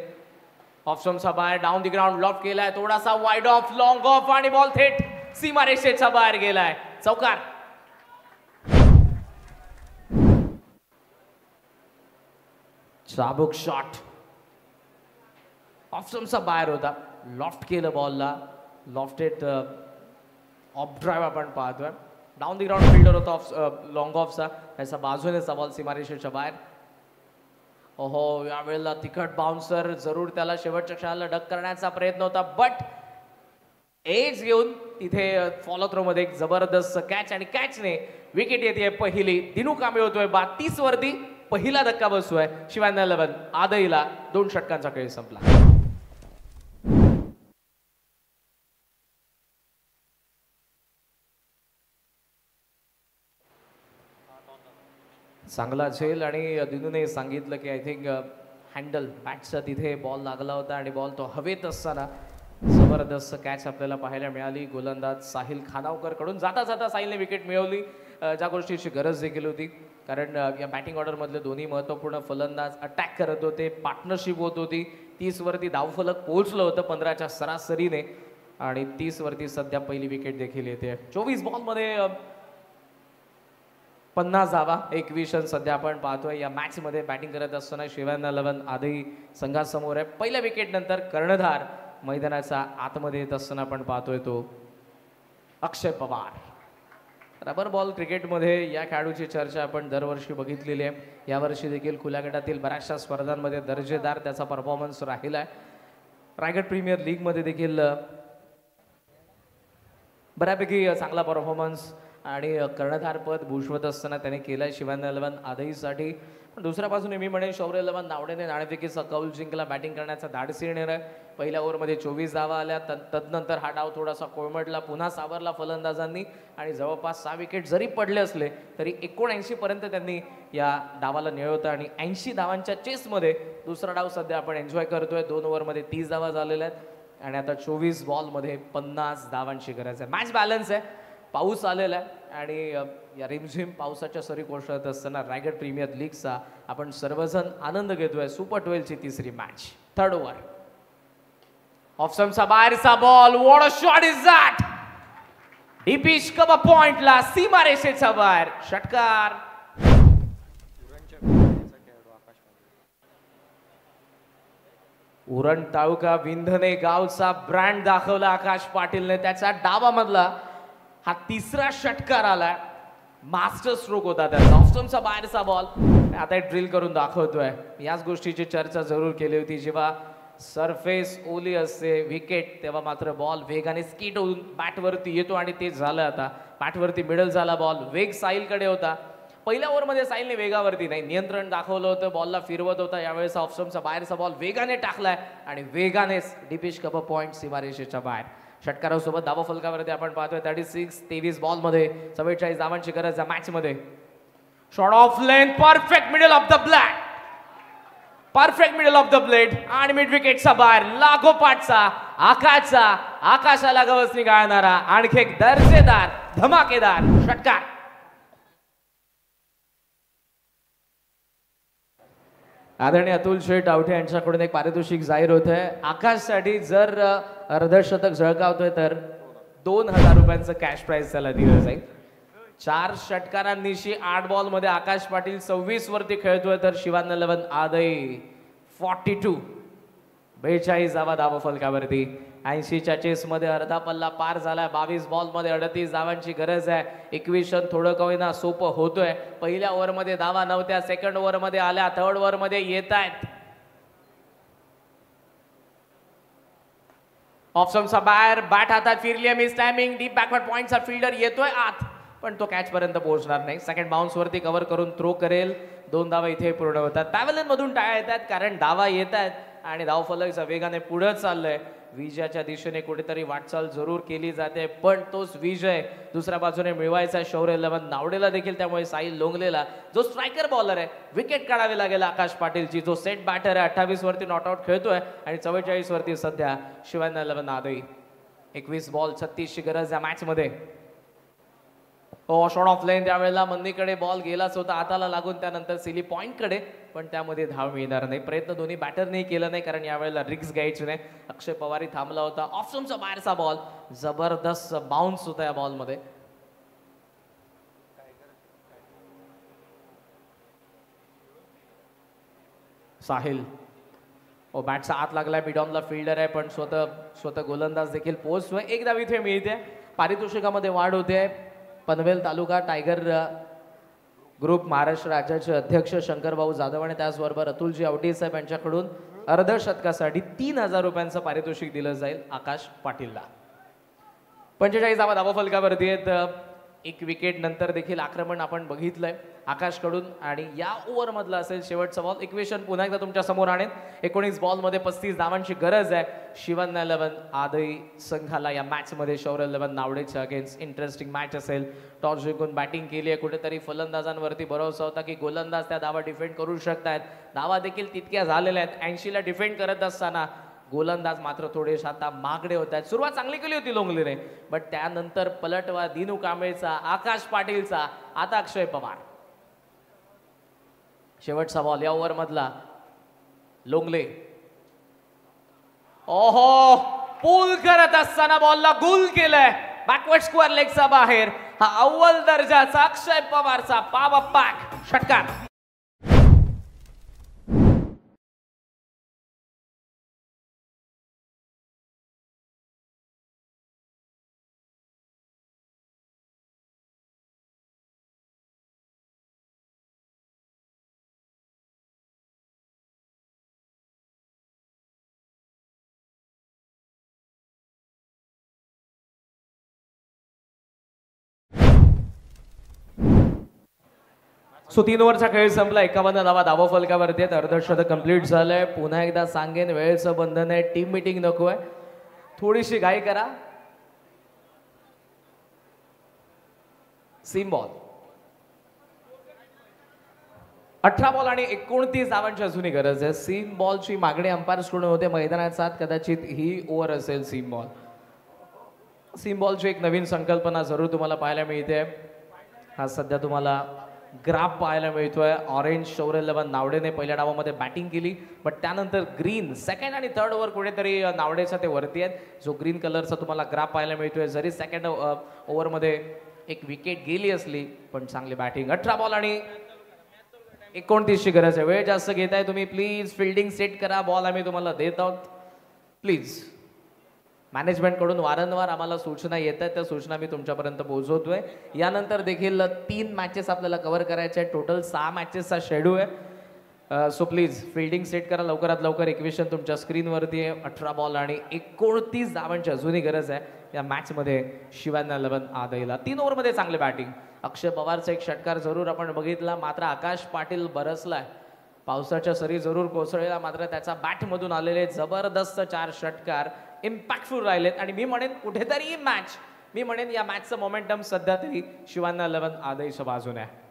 ऑप्शनचा बाहेर, डाऊन दी ग्राउंड लॉफ्ट केलाय, थोडासा वाईड ऑफ, लॉंग ऑफ आणि बॉल थेट सीमारेषेच्या बाहेर गेलाय. चौकार. चाबुक शॉट ऑप्शनचा बाहेर होता, लॉफ्ट केलं बॉलला. लॉफ्टेड ऑफ ड्राईव्ह आपण पाहतोय. डाऊन दी ग्राउंड फिल्डर होता ऑफ लॉंग ऑफचा, त्याचा बाजूनेचा बॉल सीमारेषेच्या बाहेर. ओहो, यावेळेला तिखट बाउन्सर, जरूर त्याला शेवटच्या क्षणाला डक करण्याचा प्रयत्न होता, बट एज घेऊन तिथे फॉलो थ्रो मध्ये एक जबरदस्त कॅच आणि कॅचने विकेट येते पहिली. दिनू कांबळे होतोय 32 वरती. पहिला धक्का बसतोय शिवांना 11 आदईला. 2 षटकांचा खेळ संपला. चांगला झेल आणि दिनूने सांगितलं की आय थिंक हँडल बॅटचा तिथे बॉल लागला होता आणि बॉल तो हवेत असताना जबरदस्त कॅच आपल्याला पाहायला मिळाली गोलंदाज साहिल खानावकर कडून. जाता जाता साहिलने विकेट मिळवली, ज्या गोष्टीची गरज देखील होती कारण या बॅटिंग ऑर्डरमधले दोन्ही महत्त्वपूर्ण फलंदाज अटॅक करत होते, पार्टनरशिप होत होती. 30 वरती धावफलक पोहोचलं होतं 15च्या सरासरीने आणि 30 वरती सध्या पहिली विकेट देखील येते. 24 बॉलमध्ये 50 धावा, 21 रन सध्या आपण पाहतोय. या मॅच मध्ये बॅटिंग करत असताना शिवांना 11 आदई संघासमोर आहे. पहिल्या विकेट नंतर कर्णधार मैदानाचा आतमध्ये येत असताना आपण पाहतोय तो अक्षय पवार. रबर बॉल क्रिकेटमध्ये या खेळाडूची चर्चा आपण दरवर्षी बघितलेली आहे. यावर्षी देखील खुल्या गटातील बऱ्याचशा स्पर्धांमध्ये दर्जेदार त्याचा परफॉर्मन्स राहिला आहे. रायगड प्रीमियर लीगमध्ये देखील बऱ्यापैकी चांगला परफॉर्मन्स आणि कर्णधारपद भूषवत असताना त्याने केलं शिवान्य 11 आदईसाठी. पण दुसऱ्या बाजूने मी म्हणेन शौर्य 11 नावडेने नाणेफेकीचा कौल जिंकला. बॅटिंग करण्याचा धाडसी निर्णय आहे. पहिल्या ओव्हरमध्ये 24 धावा आल्या. तदनंतर हा डाव थोडासा कोळमडला. पुन्हा सावरला फलंदाजांनी आणि जवळपास 6 विकेट जरी पडले असले तरी 79 पर्यंत त्यांनी या डावाला निळवतं आणि 80 धावांच्या चेसमध्ये दुसरा डाव सध्या आपण एन्जॉय करतोय. 2 ओव्हरमध्ये 30 धावा झालेल्या आहेत आणि आता 24 बॉलमध्ये 50 धावांची गरज आहे. मॅच बॅलन्स आहे. पाऊस आलेला आहे आणि या रिमझिम पावसाच्या सरी कोसळत असताना रायगड प्रीमियर लीगचा आपण सर्वजण आनंद घेतोय. सुपर 12 ची तिसरी मॅच. Third over. ऑफ स्टंपचा बाहेरचा ball. What a shot is that. Deepish cover पॉइंटला सीमारेषेच्या बाहेर षटकार. उरण तालुका विंधने गावचा ब्रँड दाखवला आकाश पाटीलने. त्याच्या डावामधला हा तिसरा षटकार आलाय. मास्टर स्ट्रोक होता त्याचा. ऑफ स्टंपचा बाहेरचा बॉल. आता ड्रिल करून दाखवतोय. याच गोष्टीची चर्चा जरूर केली होती. जेव्हा सरफेस ओली असते विकेट तेव्हा मात्र बॉल वेगाने स्किट होऊन बॅटवरती येतो आणि ते झालं. आता बॅटवरती मिडल झाला बॉल. वेग साहिलकडे होता. पहिल्या ओव्हरमध्ये साहिलने वेगावरती नाही नियंत्रण दाखवलं होतं. बॉलला फिरवत होता. यावेळेस ऑफ स्टंपचा बाहेरचा बॉल वेगाने टाकलाय आणि वेगानेच डीपिश कप पॉइंट सीमारेषेच्या बाहेर. षटकारासोबत धावा फलकावरती आपण पाहतोय 36. 23 बॉलमध्ये 44 धावांची गरज आहे मॅच मध्ये. Shot of length. Perfect middle of the black. Perfect middle of the plate आणि मिड विकेटचा बाहेर. लागोपाठचा आकाशाला गवसणी गाळणारा आणखी एक दर्जेदार धमाकेदार षटकार. आदरणीय अतुल शेठ आवठे यांच्याकडून एक पारितोषिक जाहीर होत आहे. आकाशसाठी जर अर्धशतक झळकावतोय तर 2000 रुपयांचं कॅश प्राइज त्याला दिलं जाईल. 4 षटकारांनिशी 8 बॉलमध्ये आकाश पाटील 26 वरती खेळतोय तर शिवान्य 11 आदई 42. 42 धावा फलकावरती. 80च्या चेसमध्ये अर्धा पल्ला पार झालाय. 22 बॉलमध्ये 38 धावांची गरज आहे. इक्वेशन थोडं कवीना सोपं होतोय. पहिल्या ओव्हरमध्ये धावा नव्हत्या. सेकंड ओव्हरमध्ये आल्या. थर्ड ओव्हरमध्ये येत आहेत. ऑफ स्टंपचा बाहेर. बॅट हातात फिरली. Miss timing. डीप बॅकवर्ड पॉइंटचा फिल्डर येतोय आत पण तो कॅच पर्यंत पोहोचणार नाही. सेकंड बाउन्स वरती कव्हर करून थ्रो करेल. 2 धावा इथे पूर्ण होतात. पॅव्हलियन मधून टाळ्या येतात कारण धावा येत आहेत आणि धावफलक वेगाने पुढे चाललंय. विजयाच्या दिशेने कुठेतरी वाटचाल जरूर केली जाते पण तोच विजय दुसऱ्या बाजूने मिळवायचा शौर्य 11 नावडेला देखील. त्यामुळे साहिल लोंगलेला जो स्ट्रायकर बॉलर आहे विकेट काढावी लागेल आकाश पाटीलची. जो सेट बॅटर आहे 28 वरती नॉट आउट खेळतोय आणि 44 वरती सध्या शिवान्य 11 आदई. 21 बॉल 36 ची गरज या मॅच मध्ये. शॉट ऑफ लेन. त्यावेळेला मन्नीकडे बॉल गेलाच होता हाताला लागून. त्यानंतर सिली पॉइंट कडे पण त्यामध्ये धाव मिळणार नाही. प्रयत्न दोन्ही बॅटरने केला नाही कारण यावेळेला रिक्स घ्यायची नाही. अक्षय पवारी थांबला होता. ऑफ स्टंपचा बाहेरचा बॉल. जबरदस्त बाउन्स होता या बॉलमध्ये. साहिल बॅटचा आत लागलाय. मिडॉनला फिल्डर आहे पण स्वतः गोलंदाज देखील पोहोचतोय. एक धाव इथे मिळते. पारितोषिकामध्ये वाढ होते. पनवेल तालुका टायगर ग्रुप महाराष्ट्र राज्याचे अध्यक्ष शंकरभाऊ जाधव आणि त्याचबरोबर अतुलजी आवटे साहेब यांच्याकडून अर्धशतकासाठी 3000 रुपयांचं पारितोषिक दिलं जाईल आकाश पाटीलला. 45 धावा फलकावरती आहेत. 1 विकेट नंतर देखील आक्रमण आपण बघितलंय आकाशकडून आणि या ओव्हर मधला असेल शेवटचा बॉल. इक्वेशन पुन्हा एकदा तुमच्या समोर आणेन. 19 बॉलमध्ये 35 धावांची गरज आहे शिवान्य 11 आदई संघाला या मॅच मध्ये. शौर्य 11 नावडेच्या अगेन्स्ट इंटरेस्टिंग मॅच असेल. टॉस जिंकून बॅटिंग केली आहे. कुठेतरी फलंदाजांवरती भरोसा होता की गोलंदाज त्या धावा डिफेंड करू शकतायत. धावा देखील तितक्या झालेल्या आहेत. 80 ला डिफेंड करत असताना गोलंदाज मात्र थोडेसे आता मागडे होत आहेत. सुरुवात चांगली केली होती लोंगलेने बट त्यानंतर पलटवा दिनू कांबळेचा आकाश पाटीलचा आता अक्षय पवार. शेवटचा बॉल या ओव्हर मधला. लोंगले पूल करत असताना बॉलला गुल केलंय. बॅकवर्ड स्क्वेअर लेगचा बाहेर. हा अव्वल दर्जाचा अक्षय पवारचा पॉवर पॅक षटकार. सो 3 ओव्हरचा खेळ संपला. 51 धावा धावा फलकावरती आहेत. अर्धशतक कंप्लीट झालंय. पुन्हा एकदा सांगेन वेळेचं बंधन आहे. टीम मीटिंग नको आहे. थोडीशी घाई करा. सीम बॉल 18 बॉल आणि 29 धावांची अजूनही गरज आहे. सीम बॉलची मागणी अंपायर्स कडून होते मैदानात. कदाचित ही ओव्हर असेल सीम बॉल. सीम बॉलची एक नवीन संकल्पना जरूर तुम्हाला पाहायला मिळते. हा सध्या तुम्हाला ग्राफ पाहायला मिळतोय. ऑरेंज शौर्य लेवन नावडेने पहिल्या डावामध्ये बॅटिंग केली, बट त्यानंतर ग्रीन सेकंड आणि थर्ड ओव्हर कुठेतरी नावडेचा ते वरती आहेत. जो ग्रीन कलरचा तुम्हाला ग्राफ पाहायला मिळतोय. जरी सेकंड ओव्हरमध्ये एक विकेट गेली असली पण चांगली बॅटिंग. 18 बॉल आणि 29ची गरज आहे. वेळ जास्त घेताय तुम्ही. प्लीज फिल्डिंग सेट करा. बॉल आम्ही तुम्हाला देत आहोत. प्लीज. मॅनेजमेंटकडून वारंवार आम्हाला सूचना येत आहेत. त्या सूचना मी तुमच्यापर्यंत पोहोचवतोय. यानंतर देखील 3 मॅचेस आपल्याला कव्हर करायचे आहेत. टोटल 6 मॅचेसचा शेड्यूल आहे. सो प्लीज फिल्डिंग सेट करा लवकरात लवकर. इक्वेशन तुमच्या स्क्रीनवरती आहे. 18 बॉल आणि 29 धावांची अजूनही गरज आहे या मॅचमध्ये शिवान्या 11 आदईला. 3 ओव्हरमध्ये चांगली बॅटिंग. अक्षय पवारचा एक षटकार जरूर आपण बघितला, मात्र आकाश पाटील बरसलाय. पावसाच्या सरी जरूर कोसळलेला, मात्र त्याचा बॅटमधून आलेले जबरदस्त 4 षटकार इम्पॅक्टफुल राहिलेत. आणि मी म्हणेन कुठेतरी या मॅचचं मोमेंटम सध्या तरी शिवान्या 11 आदईच्या बाजूने आहे.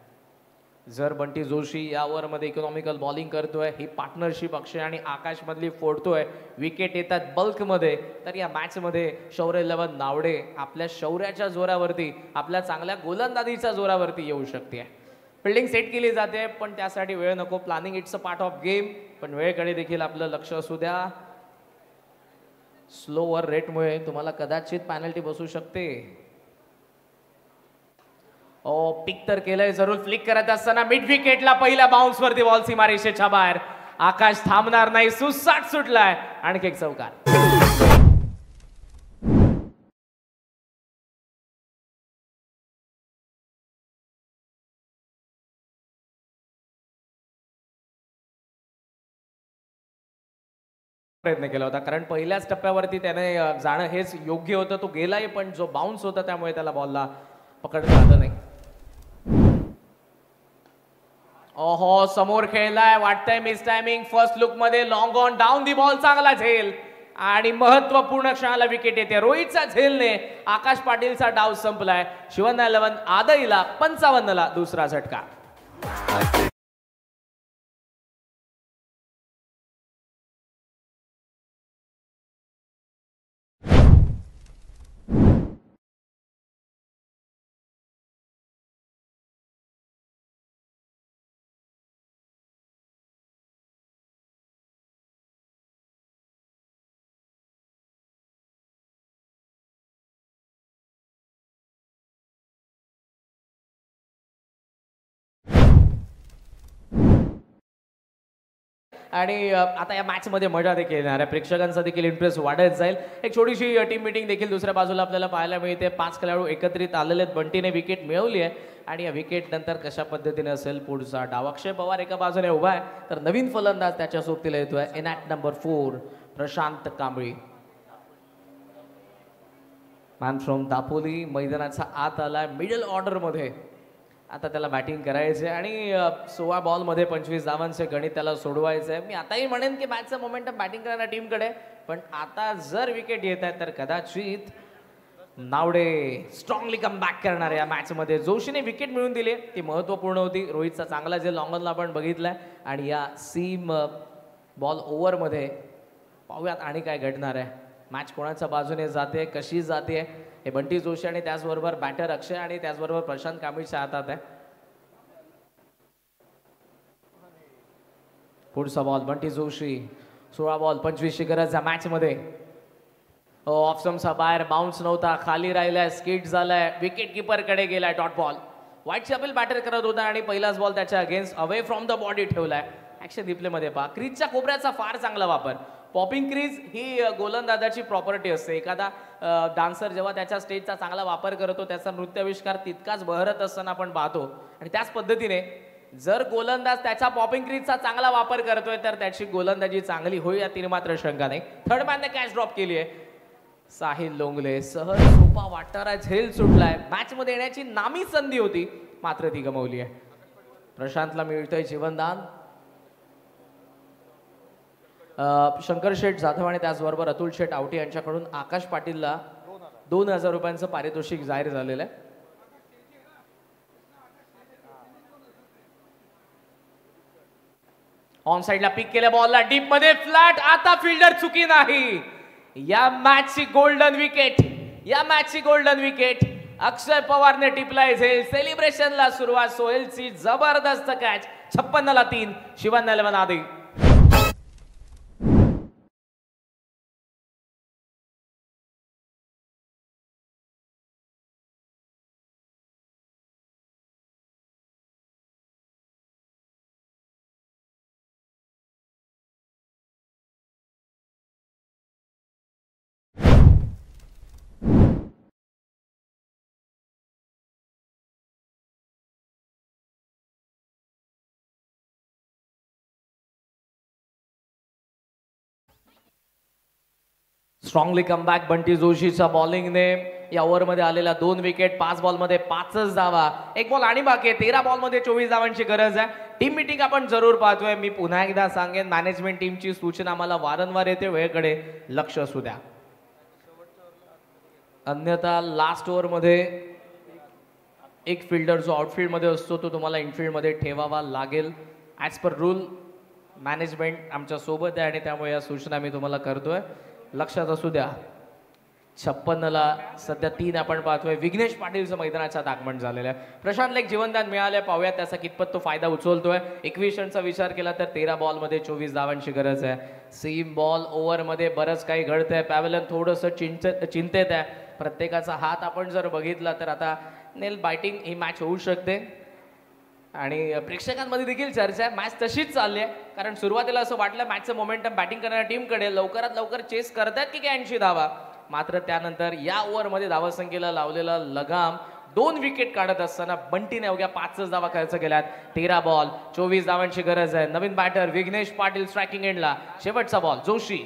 जर बंटी जोशी या ओव्हरमध्ये इकॉनॉमिकल बॉलिंग करतोय, ही पार्टनरशिप अक्षय आणि आकाश मधली फोडतोय, विकेट येतात बल्कमध्ये, तर या मॅचमध्ये शौर्य 11 नावडे आपल्या शौर्याच्या जोरावरती, आपल्या चांगल्या गोलंदाजीच्या जोरावरती येऊ शकते. फिल्डिंग सेट केली जाते पण त्यासाठी वेळ नको. Planning it's a part of game, पण वेळेकडे देखील आपलं लक्ष असू द्या. स्लोवर रेटमुळे तुम्हाला कदाचित पॅनल्टी बसू शकते. पिक तर केलंय जरूर. फ्लिक करत असताना मिड विकेटला पहिल्या बाउन्स वरती बॉल सीमारेषेच्या बाहेर. आकाश थांबणार नाही. सुसाट सुटलाय. आणखी एक चौकार. प्रयत्न केला होता, कारण पहिल्याच टप्प्यावरती त्याने जाणं हेच योग्य होतं. तो गेलाही, पण जो बाउन्स होता त्यामुळे त्याला बॉलला पकडता आलं नाही. ओहो, समोर खेळलाय, वाटतंय मिस टायमिंग. फर्स्ट लुक मध्ये long on down the ball, चांगला झेल आणि महत्वपूर्ण क्षणाला विकेट येते. रोहितचा झेलने आकाश पाटीलचा डाव संपलाय. शिवान्या 11 आदईला 55ला दुसरा झटका. आणि आता या मॅच मध्ये मजा देखील येणार आहे. प्रेक्षकांचा देखील इंटरेस्ट वाढत जाईल. एक छोटीशी टीम मीटिंग देखील दुसऱ्या बाजूला आपल्याला पाहायला मिळते. 5 खेळाडू एकत्रित आलेले आहेत. बंटीने विकेट मिळवली आहे आणि या विकेट नंतर कशा पद्धतीने असेल पुढचा डाव. अक्षय पवार एका बाजूने उभा आहे, तर नवीन फलंदाज त्याच्या सोबतीला येतोय. In at number 4 Prashant Kambli. Man from Dapoli मैदानाचा आत आला. मिडल ऑर्डर मध्ये आता त्याला बॅटिंग करायचे आणि 16 बॉलमध्ये 25 धावांचे गणित त्याला सोडवायचं आहे. मी आताही म्हणेन की मॅचचं मोमेंटम बॅटिंग करणाऱ्या टीमकडे, पण आता जर विकेट येत आहेत तर कदाचित नावडे स्ट्रॉंगली कम बॅक करणार या मॅचमध्ये. जोशीने विकेट मिळवून दिली, ती महत्त्वपूर्ण होती. रोहितचा चांगला जे लॉंगनला आपण बघितलाय. आणि या सीम बॉल ओव्हरमध्ये पाहूयात आणि काय घडणार आहे. मॅच कोणाच्या बाजूने जाते, कशी जाते, हे बंटी जोशी आणि त्याचबरोबर बॅटर अक्षय आणि त्याचबरोबर प्रशांत कांबळीच्या हातात आहे. पुढचा बॉल बंटी जोशी. 16 बॉल 25ची गरज या मॅच मध्ये. ऑफ स्टंपचा बाहेर, बाउन्स नव्हता, खाली राहिलाय, स्किट झालाय, विकेट किपर कडे गेलाय. Dot ball. व्हाईट चॅपेल बॅटर करत होता आणि पहिलाच बॉल त्याच्या against away from the body ठेवलाय. ऍक्शन रिप्ले मध्ये पहा. क्रीजच्या कोपऱ्याचा फार चांगला वापर. पॉपिंग क्रीज ही गोलंदाजाची प्रॉपर्टी असते. एखादा डान्सर जेव्हा त्याच्या स्टेजचा चांगला वापर करतो, त्याचा नृत्याविष्कार तितकाच बहरत असताना आपण पाहतो. आणि त्याच पद्धतीने जर गोलंदाज त्याच्या पॉपिंग क्रीजचा चांगला वापर करतोय तर त्याची गोलंदाजी चांगली होईल, यात मात्र शंका नाही. थर्ड मॅनने कॅच ड्रॉप केली आहे. साहिल लोंगले सहज सोपा वाटणारा झेल सुटलाय. मॅच मध्ये येण्याची नामी संधी होती, मात्र ती गमावली आहे. प्रशांतला मिळतंय जीवनदान. शंकर शेठ जाधव आणि त्याचबरोबर अतुल शेठ आवटी यांच्याकडून आकाश पाटीलला 2000 रुपयांचं पारितोषिक जाहीर झालेलं आहे. ऑन साइडला पिक केल्या बॉलला डीप मध्ये फ्लॅट. आता फिल्डर चुकी नाही. या मॅचची गोल्डन विकेट अक्षय पवारने टिपलाय. सेलिब्रेशनला सुरुवात. सोहेलची जबरदस्त कॅच. 56ला 3 शिवांना 11 आधी. स्ट्रॉंगली कमबॅक बंटी जोशीच्या बॉलिंगने या ओव्हरमध्ये आलेल्या 2 विकेट. 5 बॉलमध्ये 5च धावा. 1 बॉल आणि बाकी आहे. 13 बॉलमध्ये 24 धावांची गरज आहे. टीम मीटिंग आपण जरूर पाहतोय. मी पुन्हा एकदा सांगेन, मॅनेजमेंट टीमची सूचना आम्हाला वारंवार येते, वेळेकडे लक्ष असू द्या. अन्यथा लास्ट ओव्हरमध्ये एक फिल्डर जो आउटफील्ड मध्ये असतो तो तुम्हाला इनफील्ड मध्ये ठेवावा लागेल. ॲज पर रूल मॅनेजमेंट आमच्या सोबत आहे आणि त्यामुळे या सूचना मी तुम्हाला करतोय, लक्षात असू द्या. 56ला सध्या 3 आपण पाहतोय. विघ्नेश पाटीलचं मैदानाच्यात आगमन झालेलं आहे. प्रशांतला एक जीवनदान मिळालंय. पाहूयात त्याचा कितपत तो फायदा उचलतोय. 21 रनचा विचार केला तर 13 बॉलमध्ये 24 धावांची गरज आहे. सेम बॉल ओव्हरमध्ये बरंच काही घडतंय. पॅव्हलियन थोडंसं चिंतेत आहे. प्रत्येकाचा हात आपण जर बघितला तर आता नेल बायटिंग ही मॅच होऊ शकते आणि प्रेक्षकांमध्ये देखील चर्चा आहे. मॅच तशीच चालली आहे, कारण सुरुवातीला असं वाटलं मॅचचं मोमेंटम बॅटिंग करणाऱ्या टीमकडे, लवकरात लवकर चेस करतायत की काय 80 धावा. मात्र त्यानंतर या ओव्हरमध्ये धावासंख्येला लावलेला लगाम 2 विकेट काढत असताना बंटीने अवघ्या 5च धावा खर्च केल्यात. 13 बॉल 24 धावांची गरज आहे. नवीन बॅटर विघ्नेश पाटील स्ट्रायकिंग एंडला. शेवटचा बॉल जोशी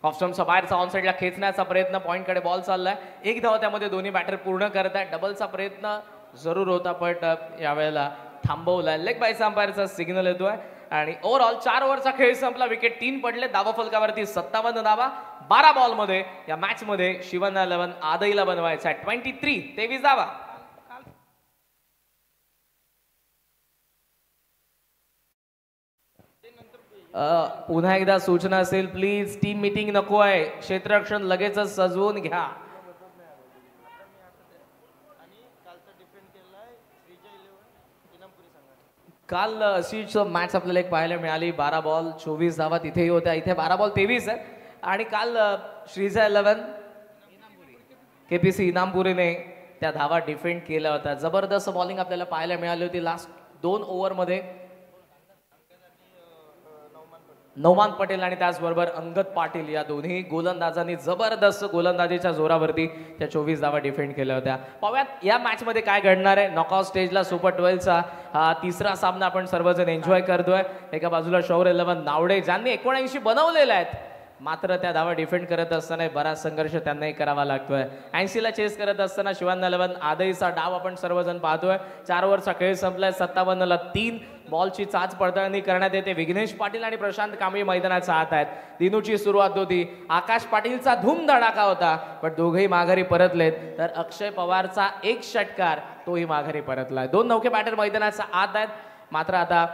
ऑफस्टम्पचा बाहेरचा ऑन साइडला खेचण्याचा प्रयत्न. पॉइंटकडे बॉल चाललाय. 1 धाव त्यामध्ये दोन्ही बॅटर पूर्ण करत आहेत. डबलचा प्रयत्न जरूर होता पण यावेळेला थांबवलाय. लेग बायचा अंपायरचा सिग्नल येतोय आणि ओव्हरऑल 4 ओव्हरचा खेळ संपला. विकेट 3 पडले. धावा फलकावरती 57 धावा. 12 बॉलमध्ये या मॅच मध्ये शिवना 11 आदईला बनवायचा आहे. 23 धावा. पुन्हा एकदा सूचना असेल, प्लीज टीम मीटिंग नको आहे. क्षेत्ररक्षण लगेचच सजवून घ्या. काल अशीच मॅच आपल्याला एक पाहायला मिळाली. 12 बॉल 24 धावा तिथेही होत्या. इथे 12 बॉल 23 आहे. आणि काल श्रीजा 11 केपीसी इनामपुरीने त्या धावा डिफेंड केल्या होत्या. जबरदस्त बॉलिंग आपल्याला पाहायला मिळाली होती. लास्ट 2 ओव्हरमध्ये नौमान पटेल आणि त्याचबरोबर अंगद पाटील या दोन्ही गोलंदाजांनी जबरदस्त गोलंदाजीच्या जोरावरती त्या 24 धावा डिफेंड केल्या होत्या. पाहूयात या मॅच मध्ये काय घडणार आहे. नॉकआउट स्टेजला सुपर 12चा हा तिसरा सामना आपण सर्वजण एन्जॉय करतोय. एका बाजूला शौर्य 11 नावडे ज्यांनी 79 बनवलेले आहेत, मात्र त्या धावा डिफेंड करत असताना बराच संघर्ष त्यांनाही करावा लागतोय. 80ला चेस करत असताना शिवांना 11 आदईचा डाव आपण सर्वजण पाहतोय. 4 ओव्हरचा खेळ संपलाय. 57ला 3 बॉलची चाच पडताळणी करण्यात येते. विघ्नेश पाटील आणि प्रशांत कांबळे मैदानाचा आत आहेत. दिनूची सुरुवात होती. आकाश पाटीलचा धूम धडाका होता पण दोघेही माघारी परतलेत. तर अक्षय पवारचा एक षटकार तोही माघारी परतलाय. 2 नौके बॅटर मैदानाचा आत आहेत. मात्र आता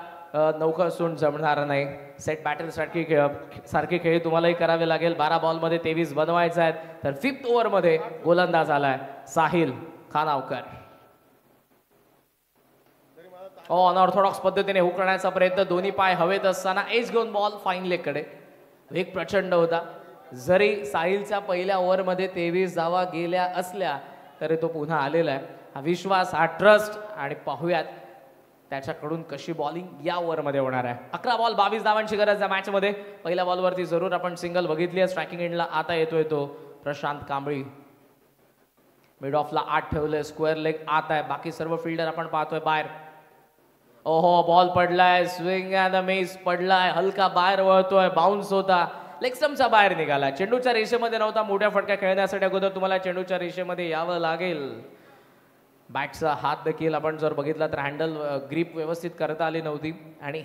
नौका असून जमणार नाही. सेट बॅटर सारखे खेळ तुम्हालाही करावे लागेल. 12 बॉलमध्ये 23 बनवायचे आहेत. तर 5th ओव्हरमध्ये गोलंदाज आलाय साहिल खानावकर. अनऑर्थोडॉक्स पद्धतीने हुक करण्याचा प्रयत्न. दोन्ही पाय हवेत असताना एज घेऊन बॉल फाईन लेग कडे. वेग प्रचंड होता. जरी साहिलच्या पहिल्या ओव्हरमध्ये 23 धावा गेल्या असल्या तरी तो पुन्हा आलेला आहे. हा विश्वास, हा ट्रस्ट आणि पाहूयात त्याच्याकडून कशी बॉलिंग या ओव्हरमध्ये होणार आहे. 11 बॉल 22 धावांची गरज आहे मॅचमध्ये. पहिल्या बॉलवरती जरूर आपण सिंगल बघितली आहे. स्ट्रायकिंग एंडला आता येतोय तो प्रशांत कांबळी. मिड ऑफला 8 ठेवले. स्क्वेअर लेग आत आहे. बाकी सर्व फिल्डर आपण पाहतोय बाहेर. ओहो बॉल पडलाय. स्विंग अँड द मिस पडलाय. हलका बाहेर वळतोय. बाउन्स होता. लेग स्टंपचा बाहेर निघाला. चेंडूच्या रेषेमध्ये नव्हता. मोठ्या फटक्या खेळण्यासाठी अगोदर तुम्हाला चेंडूच्या रेषेमध्ये यावं लागेल. बॅटचा हात देखील आपण जर बघितला तर हँडल ग्रीप व्यवस्थित करता आली नव्हती आणि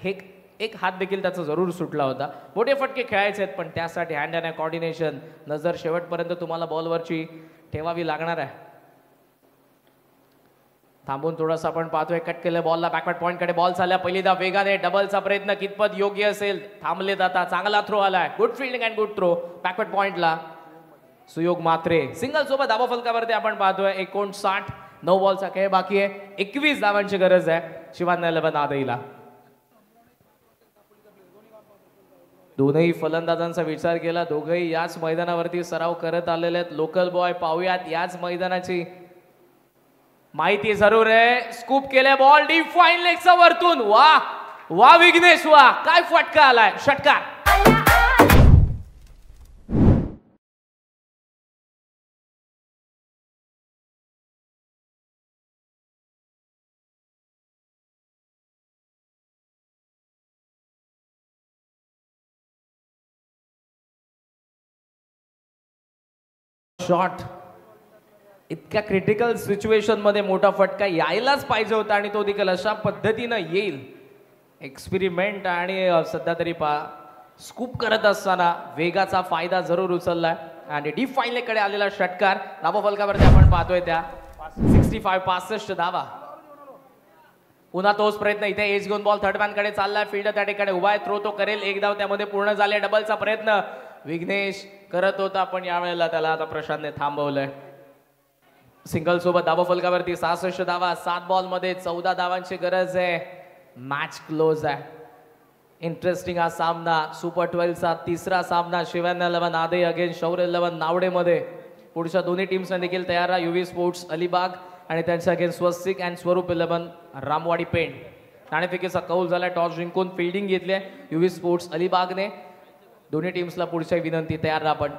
एक हात देखील त्याचा जरूर सुटला होता. मोठे फटके खेळायचे आहेत पण त्यासाठी हँड अँड कॉर्डिनेशन नजर शेवटपर्यंत तुम्हाला बॉलवरची ठेवावी लागणार आहे. थांबून थोडंसं आपण पाहतोय कट केलं बॉलला बॅकवर्ड पॉईंटकडे बॉल चालला पहिलीदा वेगाने डबलचा प्रयत्न कितपत योग्य असेल. थांबले जाता चांगला थ्रो आलाय. Good fielding and good throw backward पॉईंटला. सुयोग मात्रे सिंगल सोबत धावा फलकावरती आपण पाहतोय 59. 9 बॉलचा खेळ बाकी आहे. 21 धावांची गरज आहे शिवान्या 11 आदईला. दोनही फलंदाजांचा विचार केला. दोघंही याच मैदानावरती सराव करत आलेले आहेत. लोकल बॉय पाहूयात याच मैदानाची माहिती जरूर आहे. स्कूप केले बॉल डीप फाईन लेगचा वरतून. वा वा विघ्नेश वा काय फटका आलाय. षटकार. शॉट इतक्या क्रिटिकल सिच्युएशन मध्ये मोठा फटका यायलाच पाहिजे होता आणि तो देखील अशा पद्धतीनं येईल. एक्सपेरिमेंट आणि सध्या तरी स्कूप करत असताना वेगाचा फायदा जरूर उचललाय आणि डीप फाईन लेगकडे आलेला षटकार धावा फलकावरती आपण पाहतोय त्या 65 धावा. पुन्हा तोच प्रयत्न इथे एज घेऊन बॉल थर्ड मॅन कडे चाललाय. फील्डर त्या ठिकाणी उभा आहे. थ्रो तो करेल. एक धाव त्यामध्ये पूर्ण झाले. डबलचा प्रयत्न विघ्नेश करत होता पण यावेळेला त्याला आता प्रशांतने थांबवलंय. सिंगल सोबत धावा फलकावरती 66 धावा. 7 बॉल मध्ये 14 धावांची गरज आहे. मॅच क्लोज आहे. इंटरेस्टिंग हा सामना. सुपर 12चा तिसरा सामना शिवान्या 11 आदई अगेन्स्ट शौर्य 11 नावडे मध्ये. पुढच्या दोन्ही टीम्सने देखील तयार आहे. युवी स्पोर्ट्स अलिबाग आणि त्यांच्या against Swastik and Swaroop 11 Ramwadi पेंड. नाणेफेकीचा कौल झाला. टॉस जिंकून फिल्डिंग घेतली आहे युवी स्पोर्ट्स अलिबागने. दोन्ही टीम्सला पुढच्या विनंती तयार राहा आपण.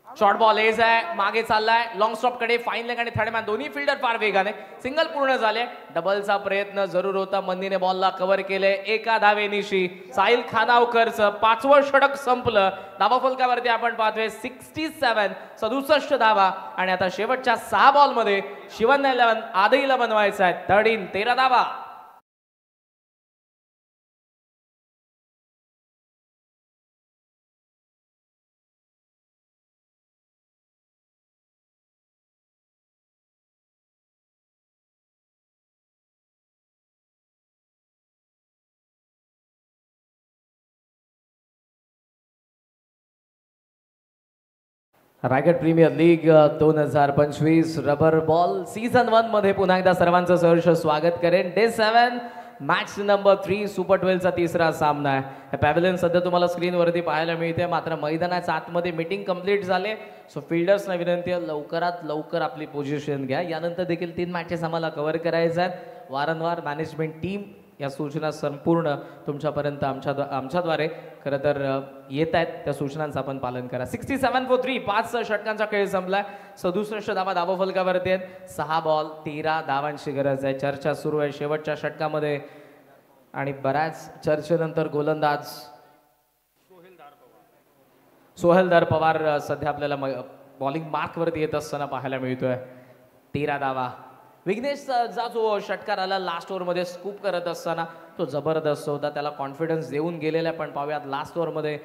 शॉर्ट बॉल एज आहे. मागे चाललाय. लॉंग स्टॉप कडे फाईन लेग आणि थर्ड मॅन दोन्ही फिल्डर फार वेगाने. सिंगल पूर्ण झाले. डबलचा प्रयत्न जरूर होता. मंदीने बॉलला कव्हर केले. एका धावेनिशी साहिल खानावकरचं 5वं षटक संपलं. धावा फलकावरती आपण पाहतोय 67 धावा आणि आता शेवटच्या 6 बॉल मध्ये शिवान्या 11 आदईला बनवायचं आहे. 13 धावा. Raigad premier league 2025 rubber ball season 1 मध्ये पुन्हा एकदा सर्वांचं सहर्ष स्वागत करेन. डे 7 मॅच नंबर 3 सुपर 12चा तिसरा सामना आहे. पॅव्हलियन सध्या तुम्हाला स्क्रीनवरती पाहायला मिळते. मात्र मैदानाच्या आतमध्ये मीटिंग कंप्लीट झाले. सो फिल्डर्सना विनंती आहे लवकरात लवकर आपली पोझिशन घ्या. यानंतर देखील 3 मॅचेस आम्हाला कव्हर करायच्या आहेत. वारंवार मॅनेजमेंट टीम या सूचना संपूर्ण तुमच्यापर्यंत आमच्याद्वारे खरं तर येत आहेत. त्या सूचनांचं आपण पालन करा. 67 for 3 5 षटकांचा खेळ संपलाय. 67 धावा धावा फलकावरती आहेत. 6 बॉल 13 धावांची गरज आहे. चर्चा सुरू आहे शेवटच्या षटकामध्ये आणि बऱ्याच चर्चेनंतर गोलंदाज सोहेलदार पवार सध्या आपल्याला बॉलिंग मार्कवरती येत असताना पाहायला मिळतोय. 13 धावा. विघ्नेशचा जो षटकार आला लास्ट ओव्हरमध्ये स्कूप करत असताना तो जबरदस्त होता. त्याला कॉन्फिडन्स देऊन गेलेला. पण पाहूयात लास्ट ओव्हरमध्ये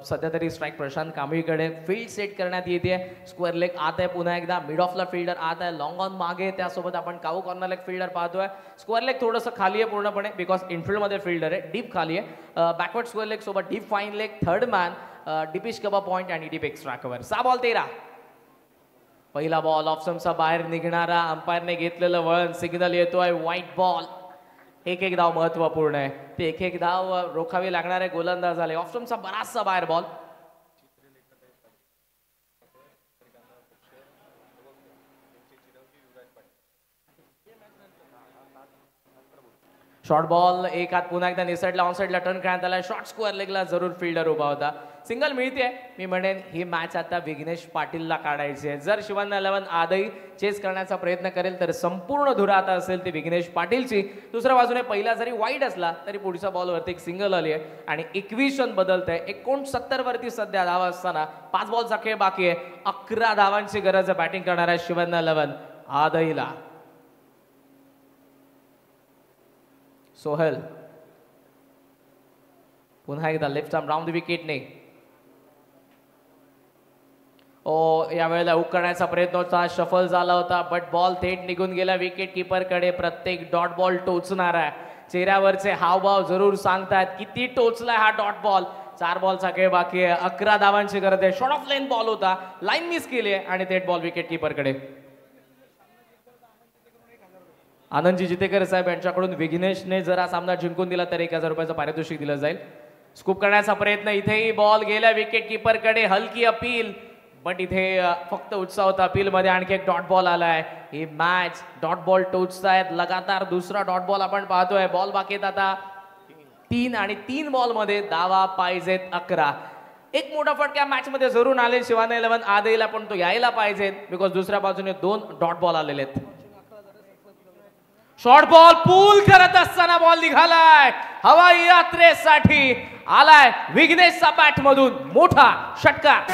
सध्या तरी स्ट्राईक प्रशांत कांबळीकडे फील्ड सेट करण्यात येते. स्क्वेअर लेग आत आहे पुन्हा एकदा. मिड ऑफला फिल्डर आत आहे. लॉंग ऑन मागे. त्यासोबत आपण काऊ कॉर्नर लेग फिल्डर पाहतोय. स्क्वेअर लेग थोडंसं खाली आहे पूर्णपणे बिकॉज इनफिल्डमध्ये फिल्डर आहे. डीप खाली आहे. बॅकवर्ड स्क्वेअर लेग सोबत deep fine leg third man deepish कबा पॉईंट आणि डीप एक्स्ट्रा कव्हर. 6 बॉल 13. पहिला बॉल ऑप्शनचा बाहेर निघणारा. अंपायरने घेतलेलं वळण सिग्नल येतोय व्हाईट बॉल. एक धाव महत्वपूर्ण आहे. ते एक धाव रोखावी लागणार आहे. गोलंदाज झाले. ऑप्शनचा बराचसा बाहेर बॉल. शॉर्ट बॉल एक हात पुन्हा एकदा निसटला. ऑन साईडला टर्न खेळण्यात आला. शॉर्ट स्क्वेअर लेगला जरूर फिल्डर उभा होता. सिंगल मिळते. मी म्हणेन ही मॅच आता विघ्नेश पाटीलला काढायची आहे. जर शिवान्या 11 आदई चेस करण्याचा प्रयत्न करेल तर संपूर्ण धुरा आता असेल ती विघ्नेश पाटीलची. दुसऱ्या बाजूने पहिला जरी वाईड असला तरी पुढच्या बॉलवरती एक सिंगल आली आहे आणि 21 रन बदलत आहे. 69 वरती सध्या धावा असताना 5 बॉलचा खेळ बाकी आहे. 11 धावांची गरज आहे बॅटिंग करणाऱ्या शिवान्या 11 आदईला. सोहेल पुन्हा एकदा लेफ्ट आर्म राऊंड द विकेटने. यावेळेला हुक करण्याचा प्रयत्न होता, शफल झाला होता, बट बॉल थेट निघून गेला विकेट किपर कडे. प्रत्येक डॉट बॉल टोचणार आहे. चेहऱ्यावरचे हावभाव जरूर सांगतात किती टोचलाय हा डॉट बॉल. 4 बॉलचा खेळ बाकी आहे. 11 धावांची गरज आहे. शॉर्ट ऑफ लाईन बॉल होता, लाईन मिस केली आहे आणि थेट बॉल विकेट किपर कडे. आनंदजी जितेकर साहेब यांच्याकडून विघ्नेशने जर हा सामना जिंकून दिला तर 1000 रुपयाचं पारितोषिक दिलं जाईल. स्कूप करण्याचा प्रयत्न, इथेही बॉल गेला विकेट किपर कडे. हलकी अपील, बट इथे फक्त उत्साह होता. अपील मध्ये आणखी एक डॉट बॉल आलाय. ही मॅच डॉट बॉल टोचतायत लगातार. दुसरा डॉट बॉल आपण पाहतोय. बॉल बाकी आता 3 आणि 3 बॉल मध्ये धावा पाहिजेत 11. एक मोठा फटका मॅच मध्ये जरूर आले शिवाना 11 आदेला, पण तो यायला पाहिजेत बिकॉज दुसऱ्या बाजूने 2 डॉट बॉल आलेले आहेत. शॉर्ट बॉल पूल करत असताना बॉल निघालाय. हवाई यात्रेसाठी आलाय विघ्नेशचा बॅट मधून मोठा षटकार.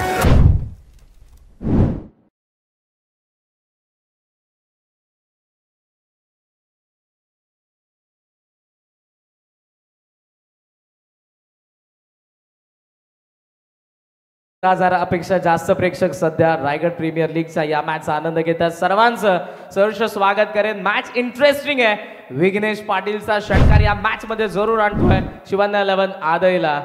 अपेक्षा जास्त प्रेक्षक सध्या रायगड प्रीमियर लीगचा या मॅचचा आनंद घेतात. सर्वांचं सहर्ष स्वागत करेन. मॅच इंटरेस्टिंग आहे. विघ्नेश पाटीलचा षटकार या मॅच मध्ये जरूर आणतोय शिवाना 11 आदईला.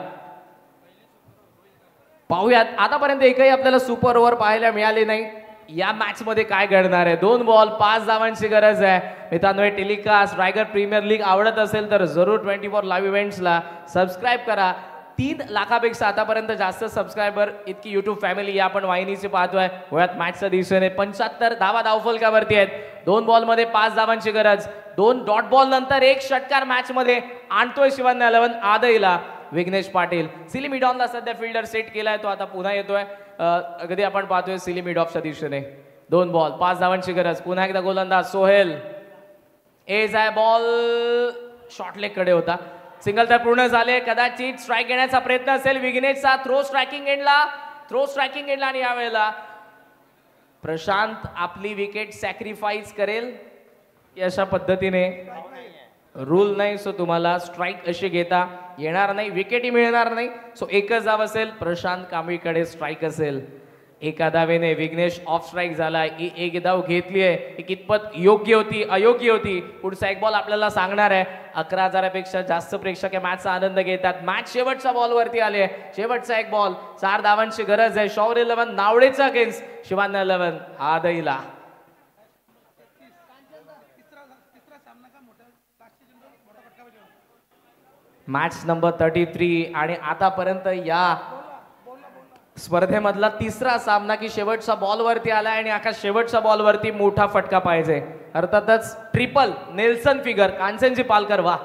पाहूयात, आतापर्यंत एकही आपल्याला सुपर ओव्हर पाहायला मिळाली नाही. या मॅच मध्ये काय घडणार आहे. 2 बॉल 5 धावांची गरज आहे. मित्रांनो, हे टेलिकास्ट रायगड प्रीमियर लीग आवडत असेल तर जरूर 24 लाईव्ह इव्हेंट्सला सबस्क्राईब करा. 3 लाखापेक्षा आतापर्यंत जास्त सबस्क्रायबर इतकी युट्यूब फॅमिली या आपण वाहिनीची पाहतोय. वयात मॅचच्या दिवसाने 75 धावा धावफलकावरती आहेत. 2 बॉल मध्ये 5 धावांची गरज. 2 डॉट बॉल नंतर एक षटकार मॅच मध्ये आणतोय शिवाना 11 आदईला विघ्नेश पाटील. सिली मिडॉनला सध्या फिल्डर सेट केलाय, तो आता पुन्हा येतोय. अगदी आपण पाहतोय सिली मिडॉफच्या दिशेने. 2 बॉल 5 धावांची गरज. पुन्हा एकदा गोलंदाज सोहेल. एज आहे बॉल शॉर्ट लेग कडे होता. सिंगल तर पूर्ण झाले. कदाचित स्ट्राईक घेण्याचा प्रयत्न असेल विघ्नेशचा. थ्रो स्ट्रायकिंग एंडला आणि यावेळेला प्रशांत आपली विकेट सॅक्रिफाईस करेल अशा पद्धतीने. रूल नाही, सो तुम्हाला स्ट्राईक अशी घेता येणार नाही, विकेटही मिळणार नाही. सो एकच धाव असेल. प्रशांत कांबळीकडे स्ट्राईक असेल. एका धावेने विघ्नेश ऑफ स्ट्राईक झाला. एक धाव घेतली आहे, कितपत योग्य होती अयोग्य होती पुढचा एक बॉल आपल्याला सांगणार आहे. 11,000 पेक्षा जास्त प्रेक्षक या मॅचचा आनंद घेतात. मॅच शेवटच्या बॉलवरती आले. शेवटचा एक बॉल 4 धावांची गरज आहे. शॉवर 11 नावडेचा अगेन्स्ट शिवाना 11 आदईला. मॅच नंबर 33 आणि आतापर्यंत या स्पर्धेमधला 3रा सामना की शेवटच्या बॉलवरती आला आणि आका शेवटच्या बॉलवरती मोठा फटका पाहिजे. अर्थातच ट्रिपल नेल्सन फिगर कांचनजी पालकर. वा,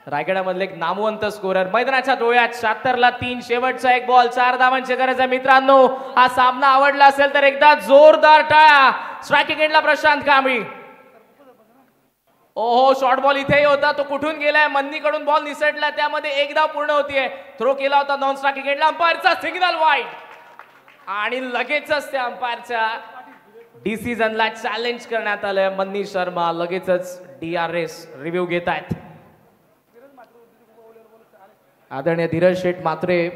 रायगडामधले एक नामवंत स्कोरर. मैदानाच्या डोळ्यात 76 ला 3. शेवटचा एक बॉल 4 धावांची गरज आहे. मित्रांनो, हा सामना आवडला असेल तर एकदा जोरदार टाळ्या. स्ट्रायकिंग एंडला प्रशांत कांबळी. ओहो, शॉर्ट बॉल इथेही होता, तो कुठून गेलाय. मन्नीकडून बॉल निसटला, त्यामध्ये एक धाव पूर्ण होतीये. थ्रो केला होता नॉन स्ट्रायकिंग एंडला. अंपायरचा सिग्नल वाईड आणि लगेचच त्या अंपायरच्या डिसिजनला चॅलेंज करण्यात आलंय. मन्नी शर्मा लगेचच DRS रिव्ह्यू घेत आहेत. आदरणीय धीरज शेठ मात्रे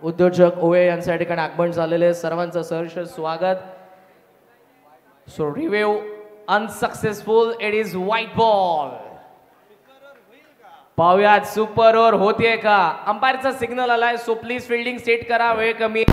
उद्योजक ओए यांच्या ठिकाणी आगमन झालेले. सर्वांचं सहर्ष स्वागत. So review unsuccessful. It is white ball. पाहुयात सुपर ओव्हर होतीये का. अंपायरचा सिग्नल आलाय, सो प्लीज फिल्डिंग सेट करा, वेळ कमी.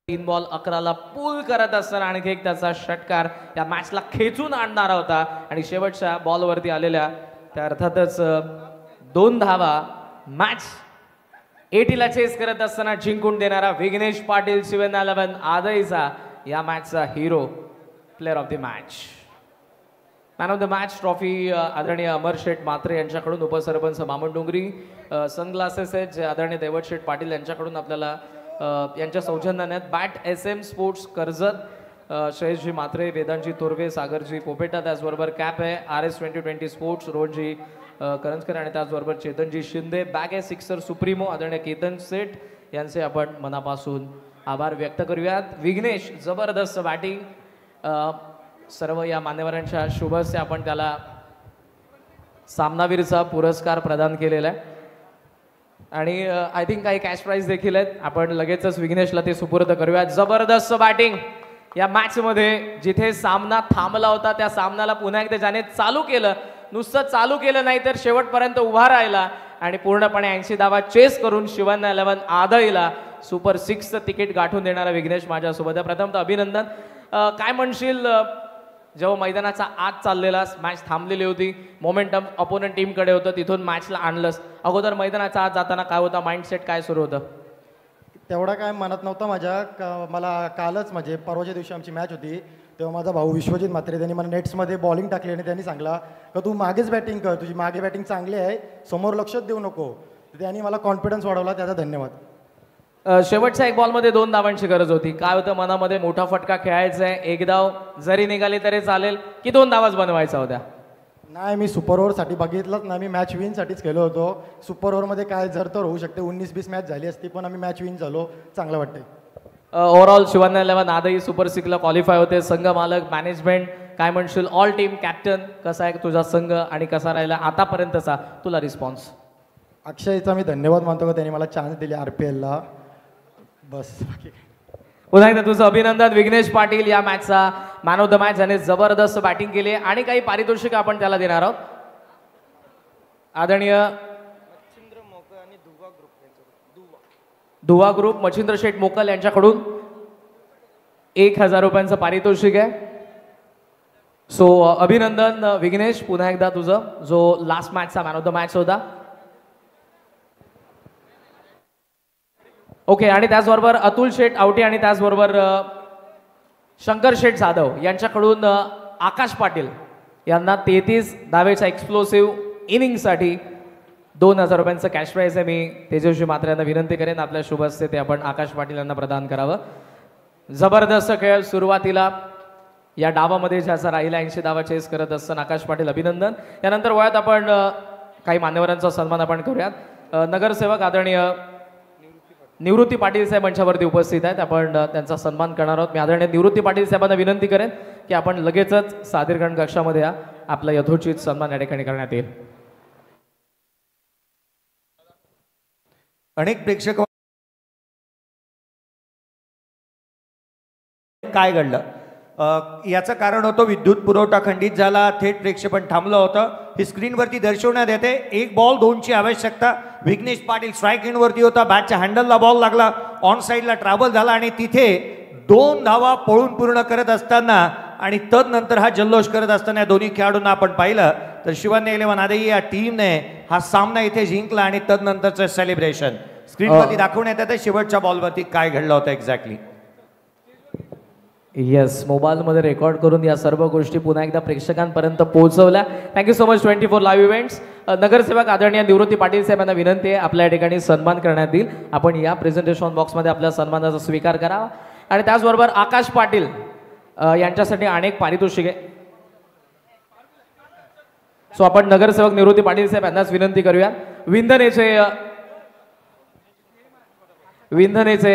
तीन बॉल 11ला पूल करत असताना आणखी एक त्याचा षटकार या मॅचला खेचून आणणारा होता आणि शेवटच्या बॉलवरती आलेल्या त्या अर्थातच 2 धावा मॅच 80ला चेस करत असताना जिंकून देणारा विघ्नेश पाटील शिवसेना 11 आदईचा या मॅचचा hero, player of the match. Man of the match trophy आदरणीय अमर शेठ म्हात्रे यांच्याकडून, उपसरपंच मामन डोंगरी. सनग्लासेस आहेत जे आदरणीय दैवत शेठ पाटील यांच्याकडून आपल्याला यांच्या सौजन्याने. बॅट SM स्पोर्ट्स कर्जत, श्रेयसजी म्हात्रे, वेदांतजी तोरवे, सागरजी पोपेटा. त्याचबरोबर कॅप आहे RS 2020 स्पोर्ट्स, रोहनजी करंजकर आणि त्याचबरोबर चेतनजी शिंदे. बॅग आहे सिक्सर सुप्रीमो आदरणीय केतन सेठ यांचे आपण मनापासून आभार व्यक्त करूयात. विघ्नेश जबरदस्त बॅटिंग. सर्व या मान्यवरांच्या शुभ हस्ते आपण त्याला सामनावीरचा पुरस्कार प्रदान केलेला आहे आणि आय थिंक काही कॅश प्राइज देखील आहेत. आपण लगेचच विघ्नेशला ते सुपूर्द करूयात. जबरदस्त बॅटिंग या मॅचमध्ये. जिथे सामना थांबला होता त्या सामन्याला पुन्हा एकदा ज्याने चालू केलं, नुसतं चालू केलं नाही तर शेवटपर्यंत उभा राहिला आणि पूर्णपणे 80 धावा चेस करून शिवसेना 11 आदईला सुपर 6चं तिकीट गाठून देणारा विघ्नेश माझ्यासोबत आहे. प्रथमतः अभिनंदन. काय म्हणशील, जेव्हा मैदानाचा आत चाललेला, मॅच थांबलेली होती, मोमेंटम अपोनंट टीमकडे होतं, तिथून मॅचला आणलंस, अगोदर मैदानाचा आत जाताना काय होता माइंडसेट, काय सुरू होतं? तेवढा काय मनात नव्हता माझ्या. मला कालच म्हणजे परवाच्या दिवशी आमची मॅच होती तेव्हा माझा भाऊ विश्वजित म्हात्रे त्यांनी मला नेट्समध्ये बॉलिंग टाकली आणि त्यांनी सांगला का तू मागेच बॅटिंग कर, तुझी मागे बॅटिंग चांगली आहे, समोर लक्षच देऊ नको. त्यांनी मला कॉन्फिडन्स वाढवला, त्याचा धन्यवाद. शेवटच्या एक बॉलमध्ये 2 धावांची गरज होती. काय होतं मनामध्ये, मोठा फटका खेळायचा आहे, एक धाव जरी निघाली तरी चालेल की 2 धावाच बनवायचा होत्या? नाही, मी सुपर ओव्हरसाठी बघितलंच नाही, मी मॅच विनसाठीच केलो होतो. सुपर ओव्हरमध्ये काय जर तर होऊ शकते, 19-20 मॅच झाली असती पण आम्ही मॅच विन झालो, चांगलं वाटतंय. ओव्हरऑल शिवसेना 11 आदई सुपर 6ला क्वालिफाय होते. संघ मालक, मॅनेजमेंट काय म्हणशील, ऑल टीम कॅप्टन कसा आहे तुझा संघ आणि कसा राहिला आतापर्यंतचा तुला रिस्पॉन्स? अक्षयचा मी धन्यवाद मानतो का त्यांनी मला चान्स दिली RPLला. बस बाकी पुन्हा एकदा तुझं अभिनंदन. विघ्नेश पाटील या मॅचचा मॅन ऑफ द मॅच, ज्याने जबरदस्त बॅटिंग केली आणि काही पारितोषिक आपण त्याला देणार आहोत. आदरणीय धुवा ग्रुप, मच्छिंद्र शेठ मोकल यांच्याकडून 1000 रुपयांचं पारितोषिक आहे. सो अभिनंदन विघ्नेश पुन्हा एकदा तुझं, जो लास्ट मॅचचा मॅन ऑफ द मॅच होता. ओके, आणि त्याचबरोबर अतुल शेठ आवटी आणि त्याचबरोबर शंकर शेठ जाधव यांच्याकडून आकाश पाटील यांना 33 धावेच्या एक्सप्लोसिव्ह इनिंगसाठी 2000 रुपयांचं कॅश प्राइज आहे. मी तेजस्वी म्हात्रे यांना विनंती करेन आपल्या शुभ हस्ते ते आपण आकाश पाटील यांना प्रदान करावं. जबरदस्त खेळ सुरुवातीला या डावामध्ये ज्याचा राहिला 80 धावा चेस करत असताना आकाश पाटील अभिनंदन. यानंतर वयात आपण काही मान्यवरांचा सन्मान आपण करूयात. नगरसेवक आदरणीय निवृत्ती पाटील साहेब मंचावरती उपस्थित आहेत, आपण त्यांचा सन्मान करणार आहोत. मी आदरणीय निवृत्ती पाटील साहेबांना विनंती करेन की आपण लगेचच सादरीकरण कक्षामध्ये या, आपला यथोचित सन्मान या ठिकाणी करण्यात येईल. अनेक प्रेक्षक काय घडलं याचं कारण होतं विद्युत पुरवठा खंडित झाला, थेट प्रेक्षेपण थांबलं होतं. ही स्क्रीनवरती दर्शवण्यात येते. 1 बॉल 2ची आवश्यकता. विघ्नेश पाटील स्ट्राईक एंडवरती होता, बॅटच्या हँडलला बॉल लागला, ऑन साईडला ट्रॅव्हल झाला आणि तिथे 2 धावा पळून पूर्ण करत असताना आणि तदनंतर हा जल्लोष करत असताना या दोन्ही खेळाडूंना आपण पाहिलं तर शिवसेना 11 आदई या टीमने हा सामना इथे जिंकला आणि तदनंतरचं सेलिब्रेशन स्क्रीनवरती दाखवण्यात येतं. शेवटच्या बॉलवरती काय घडलं होतं एक्झॅक्टली. येस, मोबाईलमध्ये रेकॉर्ड करून या सर्व गोष्टी पुन्हा एकदा प्रेक्षकांपर्यंत पोहोचवल्या. Thank you so much 24 live events. नगरसेवक आदरणीय निवृत्ती पाटील साहेबांना विनंती आहे आपल्या ठिकाणी सन्मान करण्यात येईल. आपण या प्रेझेंटेशन बॉक्समध्ये आपल्या सन्मानाचा स्वीकार करावा. आणि त्याचबरोबर आकाश पाटील यांच्यासाठी अनेक पारितोषिके. सो आपण नगरसेवक निवृत्ती पाटील साहेब यांनाच विनंती करूया. विंधनेचे